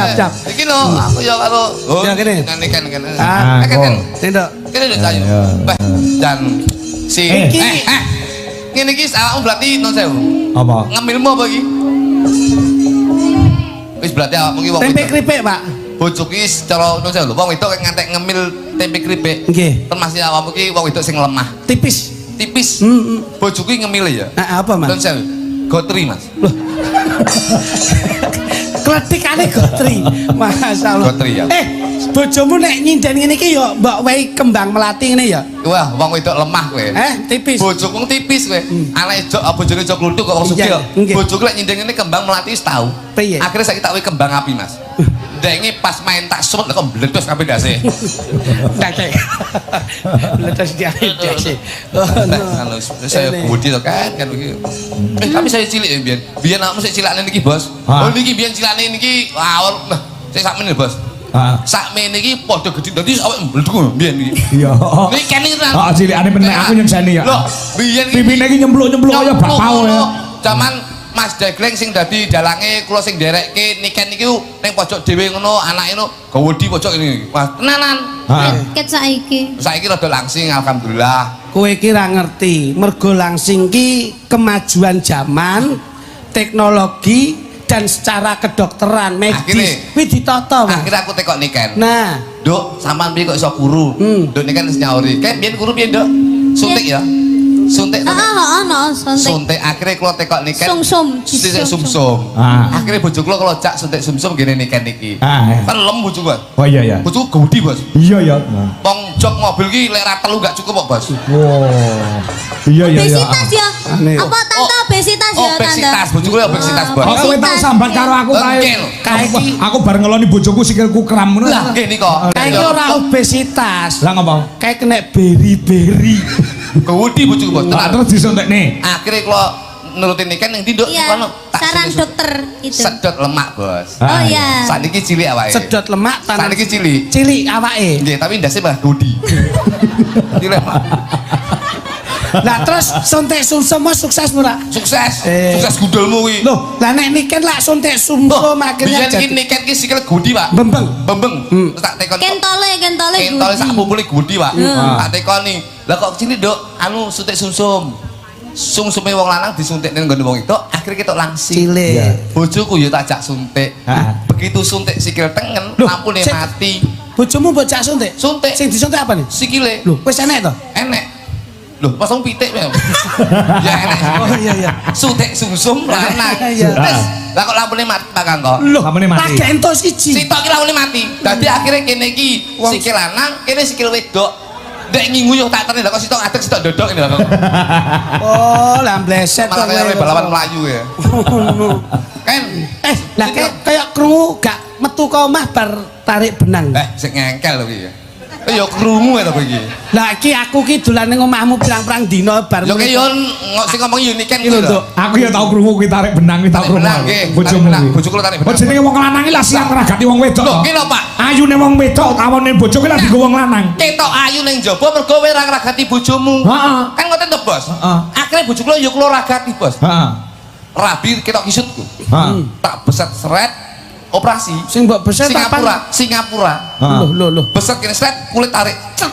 Iki lho aku ya karo Ya, kene. kene. Ah, Kene. Tendok. Kene lho Cayu. Wah, jan si Iki. ngene iki awakmu berarti non sewu. Apa? Ngemilmu apa iki? Wis berarti awakmu iki wong Tempe wedok. keripik, Pak. Bojo ki secara non sewu lho, wong wedok ngantek ngemil tempe keripik. Nggih. Termasuk awakmu ki wong wedok sing lemah, Tipis. tipis. Bojo ki ngemil ya. Nah, apa, Mas? Non sewu. Gotri, Mas. Kletikane gotri. Masyaallah. Gotri, ya. Bojomu nek nyinden ngene iki ya mbok wehi kembang melati ngene ya. Wah, wong wedok lemah kowe. Tipis. Bojoku tipis kowe. Anake jok bojone jok kluthuk kok wong sugih. Iya, nggih. Bojoku lek nyindeng ngene kembang melati wis tau. Piye? Akhirnya saiki tak kowe kembang api, Mas. Ndenge pas main tak sumet kok meledos kabeh ndase. Kakek. Letas dia sih. Kalau saya budi to kan begitu. Tapi saya cilik ya biyen. Biyen awakmu sik cilakne niki, Bos. Hah? Oh niki biyen cilakne niki awal sik sakmene, Bos. Heeh. Sakmene iki padha gedhe. Dadi awake mleduk biyen iki. Iya. Niki kene tenan. Heeh, cilikane meneh aku nyekseni ya. Loh, biyen iki Pipine iki nyempluk-nyempluk kaya bakpao ya. Zaman Mas Degleng sing dadi dalange kula sing nderekke niken iki ning pojok dhewe ngono anake ngono gawe di pojok ini. Mas tenanan. Heeh. Ket saiki. Saiki rada langsing alhamdulillah. Kowe iki ra ngerti, mergo langsing ki kemajuan zaman, teknologi dan secara kedokteran medis. Akhirnya- Kuwi ditata, Mas. Akhirnya aku tekok niken. Nah, Duk, sampean piye kok iso guru? Duk niken wis nyauri. Kayak biyen guru piye, Duk? Suntik ya. Suntik. Ono suntik. Suntik akhirnya kula tekok niken. Sumsum. Suntik sumsum. Ah. Akhirnya bojo kula kalau jak suntik sumsum gini niken iki. Ah, ya. Kan lem bojo Bos. Oh iya ya. Bojo gede, Bos. Iya ya. Wong jok mobil ki lek ra telu gak cukup kok, Bos. Wow. Iya iya iya. Obesitas ya. Apa tante obesitas ya tante? Obesitas, bojoku ya obesitas, Bos. Oh, kowe tau sambat karo aku kae. Engkel. Aku bareng ngeloni bojoku sikilku kram ngono. Lah, nggih nika. Kayak iki ora obesitas. Lah ngapa? Kayak kena beri-beri. Kewudi bojoku, Bos. Lah Tenan. terus disuntikne. Akhirnya kalau nurutin ikan yang tinduk Iya, kono saran suntik- dokter itu. sedot lemak, Bos. Oh iya. Saniki cilik awake. Sedot lemak tanah. Saniki cilik. Cilik awake. Nggih, tapi ndase malah gudi. Cilik, Pak. Lah terus suntik sumsum mas sukses ora? Sukses. Eh. Sukses gudulmu kuwi. Loh, lah nek niken lak suntik sumsum akhirnya Biyen iki jadi niken ki sikil gudi, Pak. bembeng. Bembeng. Terus tak tekon. Kentole Kentole sak gudi. pupule gudi, Pak. Hmm. Tak tekoni. Lah kok cilik, Dok? Anu suntik sumsum. Sumsume wong lanang disuntik ning nggone wong itu, akhirnya ketok langsing. Cilik. Bojoku ya tak jak suntik. Ha. Begitu suntik sikil tengen, Loh, lampune sik. mati. Bojomu mbok jak suntik? Suntik. Sing disuntik apa nih? Sikile. Loh, wis enek to? Enek. Loh, pasang pitik ya. Ya enek. Oh iya iya. Suntik sumsum lanang. Iya. Terus lah kok lampune mati Pak Kangko? Loh, Lampune mati. lagi ento siji. Sitok ki lampune mati. Dadi akhirnya kene iki sikil lanang, kene sikil wedok. Dek nginguyuh tak terus kok sitok adek sitok dodok ini lho. Oh, lah bleset Malah kaya balapan Melayu ya. Kan Lah kayak krungu gak metu ka omah bar tarik benang. sik ngengkel lho iki ya. Ya krungu ya to kowe iki. Lah iki aku ki dolan ning omahmu pirang-pirang dina bar. Yo ki yo sing ngomong uniken Iki lho, kuwi lho. Dok. Aku ya tau krungu kuwi tarik benang kuwi tau Tarik krungu. benang nggih. Bojomu. Tarik benang. Bojoku tarik benang. Oh jenenge wong lanang iki lah siap ngragati wong wedok. Lho, toh. ki lho, Pak. Ayune wong wedok tawone bojoku lah dienggo wong lanang. Ketok ayu ning jaba mergo kowe ora ngragati bojomu. Heeh. Kan ngoten to, Bos? Heeh. Akhire bojoku lho yo kula ragati, Bos. Heeh. Rabi ketok kisutku. Heeh. Tak beset seret operasi. Sing mbok beset apa? Singapura. Loh. Beset kene seret kulit tarik. Cet.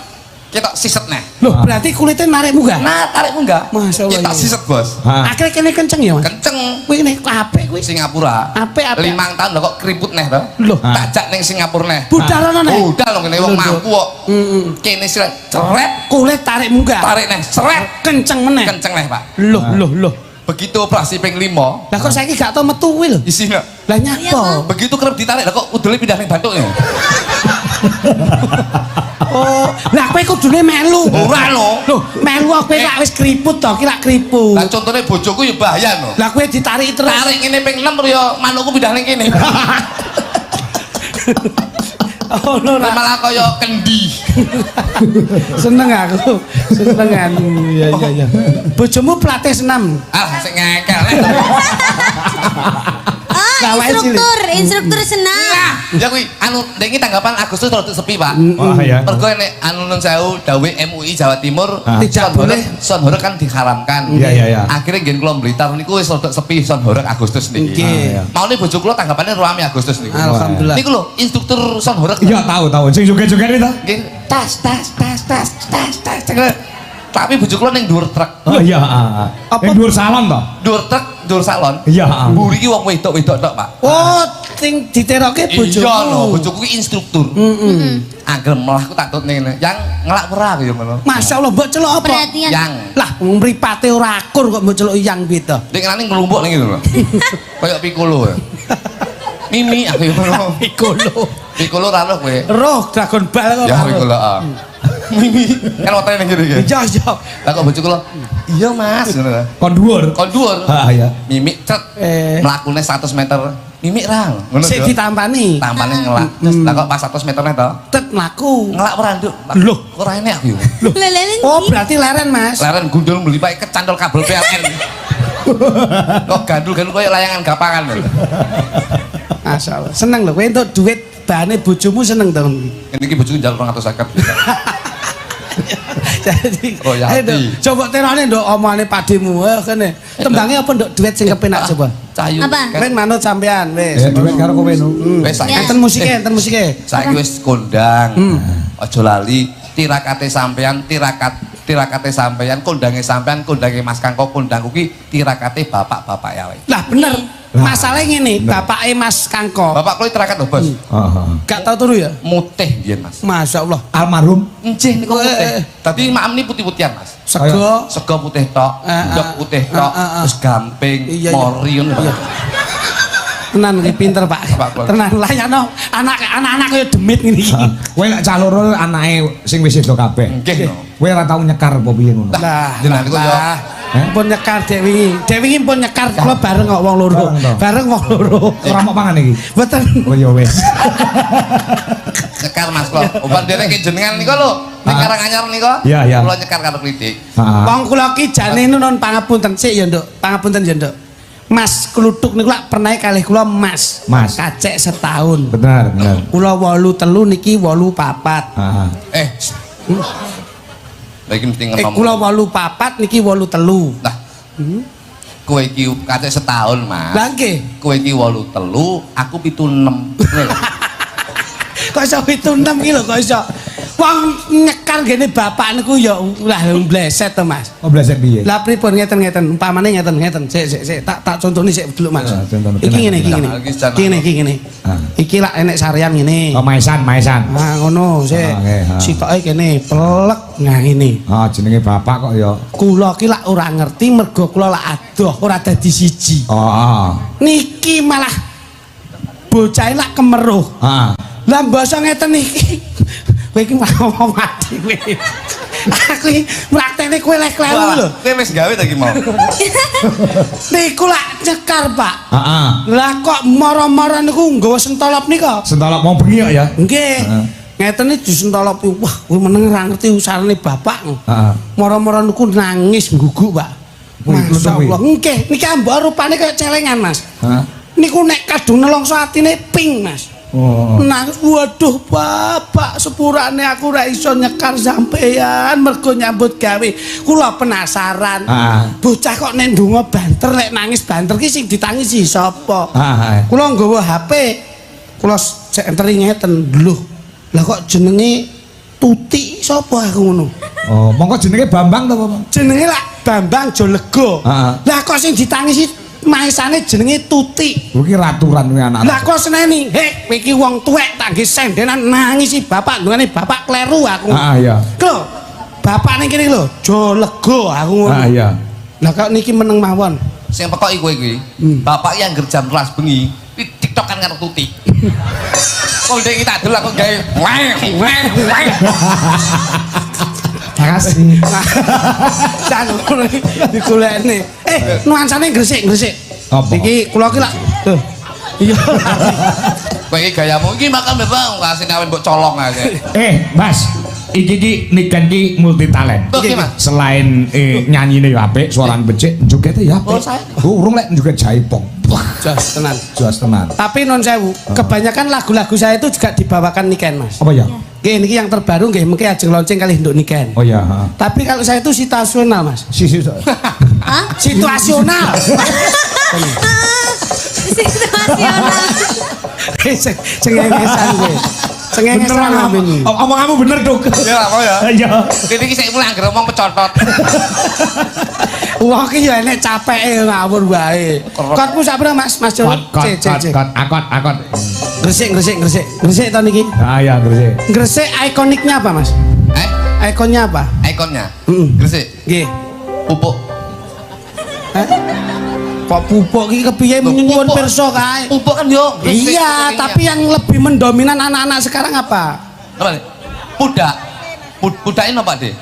Ketok siset neh. Loh, berarti kulitnya narik munggah. Nah, tarik munggah. Masya Allah, Ketok iya. siset, Bos. Heeh. Akhirnya kene kenceng ya, Mas? Kenceng. Kuwi nek apik kuwi. Singapura. Apik. 5 tahun lho kok keriput neh to. Loh. Tak jak ning Singapura neh. Budarono nek. Udah lho kene wong Lho, mampu kok. Kene seret ceret Kulit tarik munggah. tarik neh seret Kenceng meneh. kenceng neh, Pak. Loh. Begitu operasi ping 5 Lah kok saiki gak tau metu kuwi lho. isi nggak? Lah Iya, nyapa? Begitu kerep ditarik lah kok udele pindah ning bathuk ya. Oh, lah kowe kudune melu. Ora lho. Loh, melu kowe lak wis keriput to, ki lak keriput. Lah contone bojoku ya bahaya lho. Lah kowe ditarik terus. Tarik ngene ping 6 ya manukku pindah ning kene. Oh, lho, Lah malah kaya kendi. seneng aku. Seneng anu. Iya. Bojomu pelatih senam. Ah, sing ngengkel. Oh, instruktur senam. Nah, ya kuwi anu ndek iki tanggapan Agustus rada sepi, Pak. Oh ya. Mergo nek anu nun sewu dawuh MUI Jawa Timur Tidak boleh. son horeg kan diharamkan. Iya. Akhirnya ngen kula Blitar niku wis rada sepi son horeg Agustus niki. Nggih. Maune bojo kula tanggapannya ruami Agustus niku. Alhamdulillah. Niku lho instruktur son horeg. Iya tahu. Sing joget-joget itu. Nggih, tas. Tapi bojo kula ning dhuwur truk. Oh iya, heeh. Apa? Ning dhuwur salon toh? Dhuwur truk, dhuwur salon. Iya. Mburi iki wong wedok-wedok tok, Pak. Oh, sing diteroke bojomu. Iya lho, bojoku ki instruktur. Angger mlahku tak tut ning yang ngelak ora aku ya ngono. Masya Allah, mbok celok apa? Perhatian. Yang Lah, mripate ora akur kok mbok celok yang beda. ning nang nglumpuk ning gitu lho. Kayak piccolo ya. Mimi aku ya ngono. Piccolo. Piccolo ra roh kowe. Roh Dragon Ball kok. Ya piccolo. Mimi kan wotene ning ngene iki. Iya. Lah kok bojoku lho. Iya Mas ngono lho. Kon dhuwur. Kon dhuwur. Iya. Mimi cet. Mlakune 100 meter. Mimi rang. Ngono Sik lho. ditampani. Tampane ngelak. Terus lah kok pas 100 meter to. Tet mlaku. Ngelak ora nduk. Loh. Ora enek aku. Lelelen. Oh, berarti leren, Mas. Laren gundul beli pakai kecantol kabel PLN. Kok gandul-gandul kayak layangan gapangan lho. Masya Allah. Seneng lho kowe entuk duit bahane bojomu seneng to. Ini ki bojoku njaluk 250. Jadi, Royalti. ayo, Dok, coba terane nduk omongane pademu kene. Tembange apa nduk duit sing kepenak coba. Cayu. Apa? Wen manut sampean wis. Ya duit karo kowe no. Wis saiki Ya. Enten musike. saiki wis kondang. Aja lali tirakate sampean, tirakate sampean, kondange sampean, kondange Mas Kangko, kondangku ki tirakate bapak-bapak ya. Lah bener. Masalahnya ngene, bapake Mas Kangko Bapak kuwi tirakat lho, Bos. Heeh. gak tau turu ya? Mutih biyen, Mas. Masya Allah. Almarhum. Encih niku mutih. Dadi maem ni putih-putihan, Mas. Sego. Sego putih tok, ndok putih tok, terus gamping, Iya, iya. mori ngono. Tenan iki pinter, Pak. Tenan layakno anak-anak kaya demit ngene iki. Kowe lek cah loro anake sing wis sedo kabeh. Nggih. Kowe ora tau nyekar apa piye ngono? Lah, jenengan iku yo. pun nyekar dek wingi. Dek wingi pun nyekar kula bareng kok wong loro. Bareng wong loro. Ora mau pangan iki. Mboten. Oh ya wis. Nyekar Mas kula. Upan dene ki jenengan nika lho. Ning Karanganyar nika. Iya, iya. Kula nyekar karo kritik. Heeh. Wong kula ki jane nuwun pangapunten sik ya, Nduk. Pangapunten ya, Nduk. Mas kluthuk niku lak pernah kalih kula Mas. Mas. Kacek setahun. Benar, benar. Kula 8-3 niki 8-4. Heeh. Lagi mesti ngomong. Kula 8-4 niki 8-3. Nah. Kowe iki kate setahun, Mas. Lah nggih. Kowe iki 8-3, aku 7-6. Kok iso 7-6 iki lho kok iso. Wong nyekar gene bapak niku ya lah mbleset to, Mas. Oh bleset piye? Lah pripun ngeten-ngeten, umpamane ngeten-ngeten. Sik tak contoni sik dulu, Mas. Contohno. Iki ngene. Iki ngene. Iki lak enek sarean ngene. Oh maesan. Ah ngono, sik. Sitoke kene plek ngene. Ah jenenge bapak kok ya. Kula ki lak ora ngerti mergo kula lak adoh, ora dadi siji. Oh. Niki malah bocah lak kemeruh. Heeh. Lah mbasa ngeten iki. Kowe iki mau mati kowe. Aku iki praktekne kowe lek kleru lho. Kowe wis gawe ta iki mau. Niku lak cekar, Pak. Heeh. Lah kok mara-mara niku nggawa sentolop nika. Sentolop mau bengi kok ya. Nggih. Ngeten iki disentolopi. Wah, kowe meneng ra ngerti usarane bapak. Heeh. Mara-mara niku nangis ngguguk, Pak. Masyaallah. Nggih, niki ambek rupane kaya celengan, Mas. Heeh. Niku nek kadung nelongso atine ping, Mas. Oh. Nah, waduh bapak, sepurane aku ra iso nyekar sampeyan mergo nyambut gawe. Kula penasaran. Bocah kok nek ndonga banter lek nangis banter ki sing ditangisi sapa? Kula nggawa HP. Kula cek enteri ngeten, lho. Lah kok jenenge Tuti sapa aku ngono? Oh, mongko jenenge Bambang to apa? Jenenge lak Bambang Jolega. Lah kok sing ditangisi maesane jenenge Tuti. Kuwi raturan kuwi anak. Lah kok seneni, hek kowe iki wong tuwek tak nggih sendenan nangisi bapak, ndungane bapak kleru aku. Iya. Lho, bapak ning kene lho, Jolega aku ngono. Iya. Lah kok niki meneng mawon. Sing pekoki kowe kuwi, bapak yang jam 12 bengi, kuwi tiktokan karo Tuti. Kok ndek iki tak delok kok gawe weh. Makasih. Jan ngono iki digolekne. Nuansane gresik. Apa? Iki kula ki lak. Tuh. Iya. Kowe iki gayamu iki makan Bang, kasih kawin mbok colong ae. Mas, iki Niken ki multi talent. Oke, Mas. Selain nyanyine ya apik, suarane becik, jogete ya apik. Urung lek joget jaipong. Jos tenan. Jos tenan. Tapi non sewu, kebanyakan lagu-lagu saya itu juga dibawakan Niken, Mas. Apa ya? Nggih niki yang terbaru nggih mengki ajeng launching kali Nduk Niken. Oh ya, Tapi kalau saya itu situasional, Mas. Hah? Situasional. Situasional. Cengengesan gue. Cengengesan ngambing. Omonganmu bener, Duk. Ya apa ya? Iya. Dene iki sik mulai anggere omong pecotot. Wah ki ya enek capeke ngawur wae. Kotmu sak pira, Mas? Mas Jo. Akot. Gresik to niki. Ah ya, Gresik. Gresik ikoniknya apa, Mas? Ikonnya apa? Ikonnya. Heeh. Gresik. Nggih. Pupuk. Kok pupuk iki kepiye nyuwun pirsa kae? Pupuk kan yo. Gresik, Iya, tapi yang lebih mendominan anak-anak sekarang apa? apa nih? Pudak. Pudakin apa, Dek?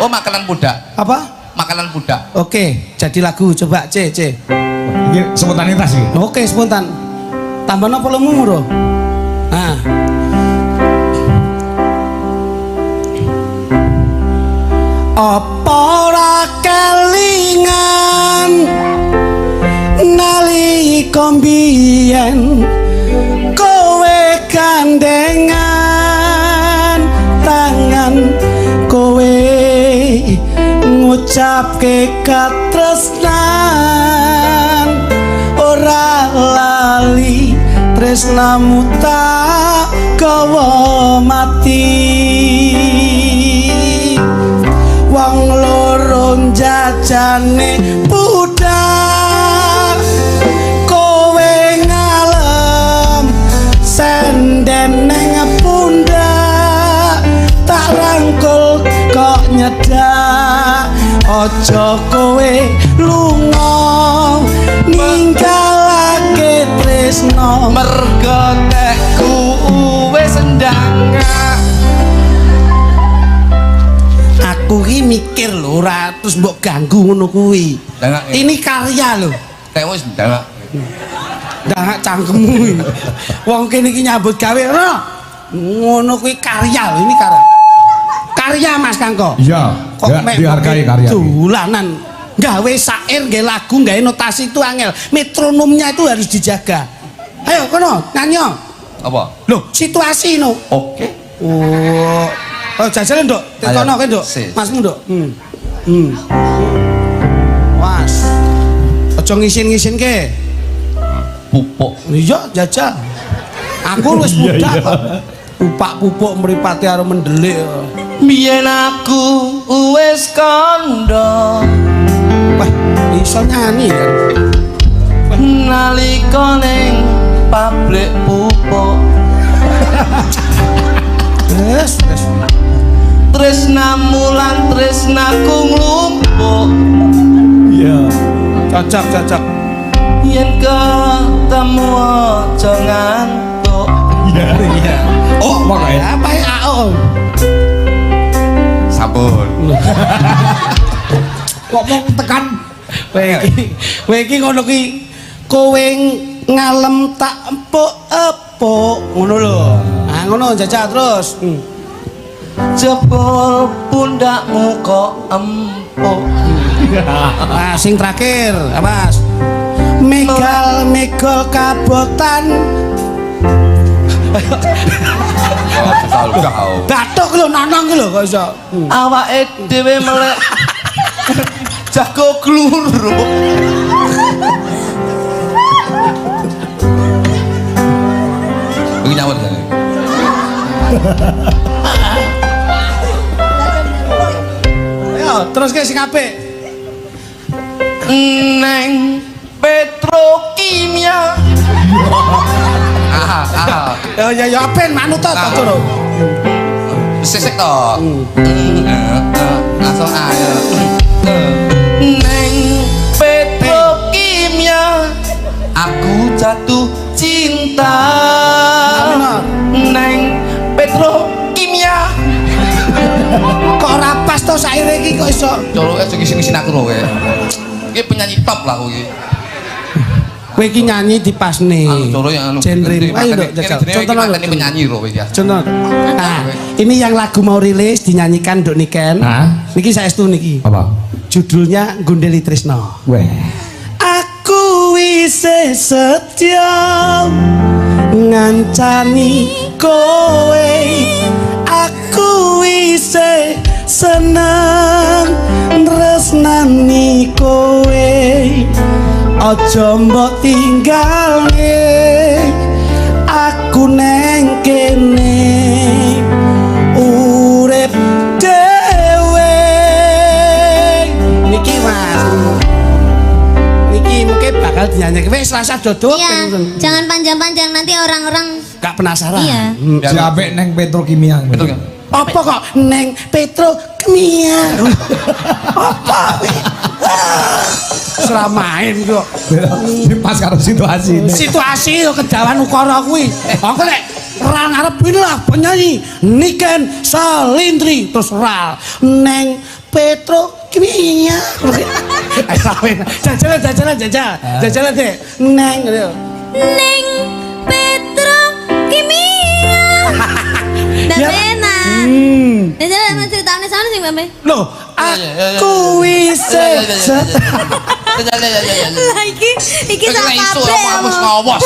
Oh, makanan pudak. Apa? Makanan pudak. Oke, jadi lagu coba C. Iki spontanitas iki. Oke, spontan. Tambah napa lemu bro? Nah. Apa ora kelingan nalika mbiyen kowe gandengan tangan kowe ngucapke katresnan ora lali tresnamu tak gawa mati wong loro jajane budak kowe ngalem senden nang pundak tak rangkul kok nyedak aja kowe lunga ninggalake tresno mergo tekku wis ndang. aku ki mikir lho ora terus mbok ganggu ngono kuwi ini karya lho Tekmu wis ndang. ndangak cangkemmu wong kene iki nyambut gawe ngono kuwi karya lho ini karya Mas Kangko iya kok mek dihargai karya dolanan gawe syair gawe lagu gawe notasi itu angel metronomnya itu harus dijaga ayo kono nyanyi Apa? loh situasi no Oke. oh jajalan dok kono kan dok masmu dok was aja ngisin-ngisin ke Pupuk. iya jajal aku wis muda kok pupak-pupuk mripate karo mendelik Biyen aku wis kandha. wah iso nyanyi kan Nalika ning pabrik pupuk. wes Tresnamu lan tresnaku nglumpuk. iya cocok Yen ketemu aja ngantuk. iya oh makanya apa ya oh Sampun. kok mau tekan kowe iki ngono ki kowe ngalem tak empuk-empuk ngono lho ah ngono jajal terus Jebul pundakmu kok empuk. nah sing terakhir Mas megal kabotan batuk lho nanang lho kok iso Awake dhewe melek jago gluru. Iki nyawut kan. ayo terus ke sing apik Neng Petrokimia. ya apen manut to lho Sesek to. Langsung ayo. Neng Petrokimia. Aku jatuh cinta. Neng Petrokimia. kok ora pas to saire iki kok iso Coloke aja ngisi-ngisin aku lho kowe. Iki penyanyi top lah kowe iki. kowe iki nyanyi dipasne Colo yang anu. genre ayo dok jajal contohnya Ini penyanyi lho kowe iki. contoh nah ini yang lagu mau rilis dinyanyikan Dok Niken niki saestu niki apa judulnya Gundeli Tresno weh aku wis setya ngancani kowe aku wis seneng tresnani kowe aja mbok tinggalne aku neng kene urip dhewe niki Mas niki mungkin bakal dinyanyi wis rasa dodok Iya, jangan panjang-panjang nanti orang-orang gak penasaran Iya. siapa neng petrokimia Betul kan? apa kok neng Petrokimia apa seramain kok ini pas karo situasi ini situasi yo kedawan ukara kuwi aku lek ra ngarep ini lah penyanyi Niken Salindri terus ra neng Petrokimia jajalan deh neng Neng Petrokimia. Dan enak. Jalan masih tahun sana sih Mbak. loh aku wis Lagi iki sak kabeh Wis ngawas.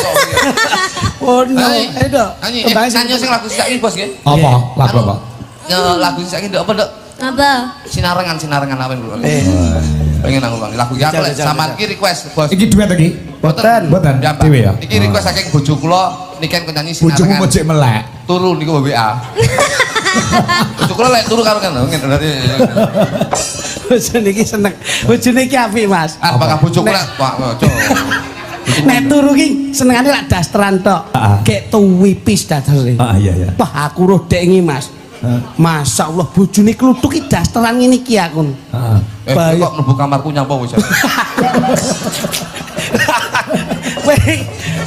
oh no edo Nyanyi sing lagu sing bos nggih. apa lagu apa Lagu sing ndok apa ndok? Apa? Sinarengan apa dulu. Pengen aku Bang. Lagu iki aku lek sampean iki request bos. iki duet lagi boten boten Ya, Pak. dewe ya Iki request saking bojo kula niken nyanyi bojomu sinarengan. mojek melek Turu niku WA. Bojo kula lek turu karo kan ngene berarti. bojone iki seneng bojone iki apik Mas Apakah bojo kula Pak bojo. nek turu ki senengane lak dasteran tok gek tuwipis dasare iya wah aku roh dek iki Mas Masya Allah bojone kluthuk ki dasteran ngene iki aku Kok mlebu kamarku nyapa wis.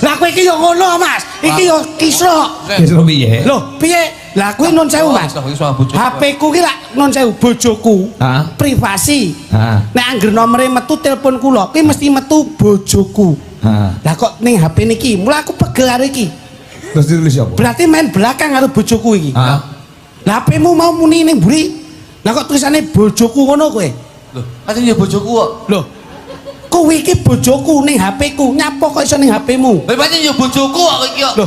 Lah kowe iki yo ngono, Mas. Iki yo kisro. Wis lho piye? Lho, piye? Lah kuwi non sewu, Mas. HP ku ki lak non sewu bojoku. Heeh. Privasi. Heeh. Nek anggere nomere metu telepon kula, kuwi mesti metu bojoku. Heeh. Lah kok ning HP niki, mulai aku pegel arek iki. Terus ditulis apa? Berarti main belakang karo bojoku iki. Heeh. Lah HP-mu mau muni ning mburi. Lah kok tulisane bojoku ngono kowe? Lho, pancen ya bojoku kok. Lho. Kowe iki bojoku ning HP-ku, nyapa kok iso ning HP-mu? Lha pancen ya bojoku kok iki kok. Lho.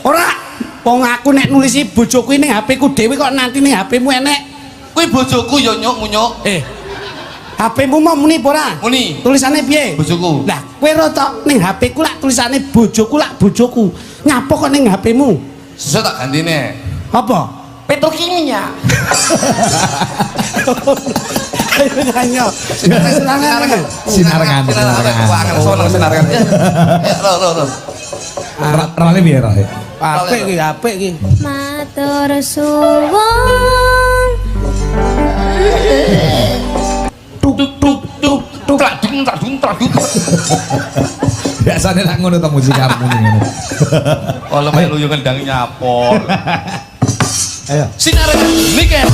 Ora. Wong aku nek nulisi bojoku ning HP-ku dhewe kok nanti ning HP-mu enek. Kuwi bojoku ya nyuk munyuk. HP-mu mau muni apa ora? Muni. Tulisane piye? Bojoku. Lah, kowe ro tok ning HP-ku lak tulisane bojoku lak bojoku. Nyapa kok ning HP-mu? Sesuk tak gantine. Apa? Petrokimia. Ayo nyanyo. Sinar-sinar. Sinarengan. Sinarengan. Lo. Rale piye ra? Apik iki. Matur suwun. Tuk tak dung. Biasane tak ngono ta musik arep ngono. Kalau main lu yang ngendang nyapol. Ayo. Sinarengan Niken.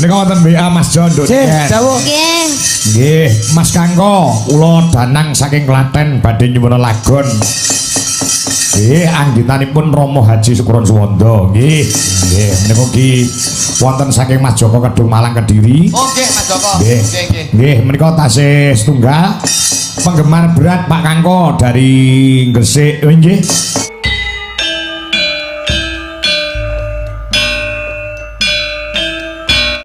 Menika wonten WA Mas Jondo. Dawuh. Nggih. Nggih, Mas Kangko, kula Danang saking Klaten badhe nyuwun lagon. Nggih, anggitanipun Romo Haji Sukron Suwondo. Nggih. Nggih, menika ki wonten saking Mas Joko Kedung Malang Kediri. Oke, Mas Joko. Nggih. Nggih, menika tasih setunggal penggemar berat Pak Kangko dari Gresik. Nggih.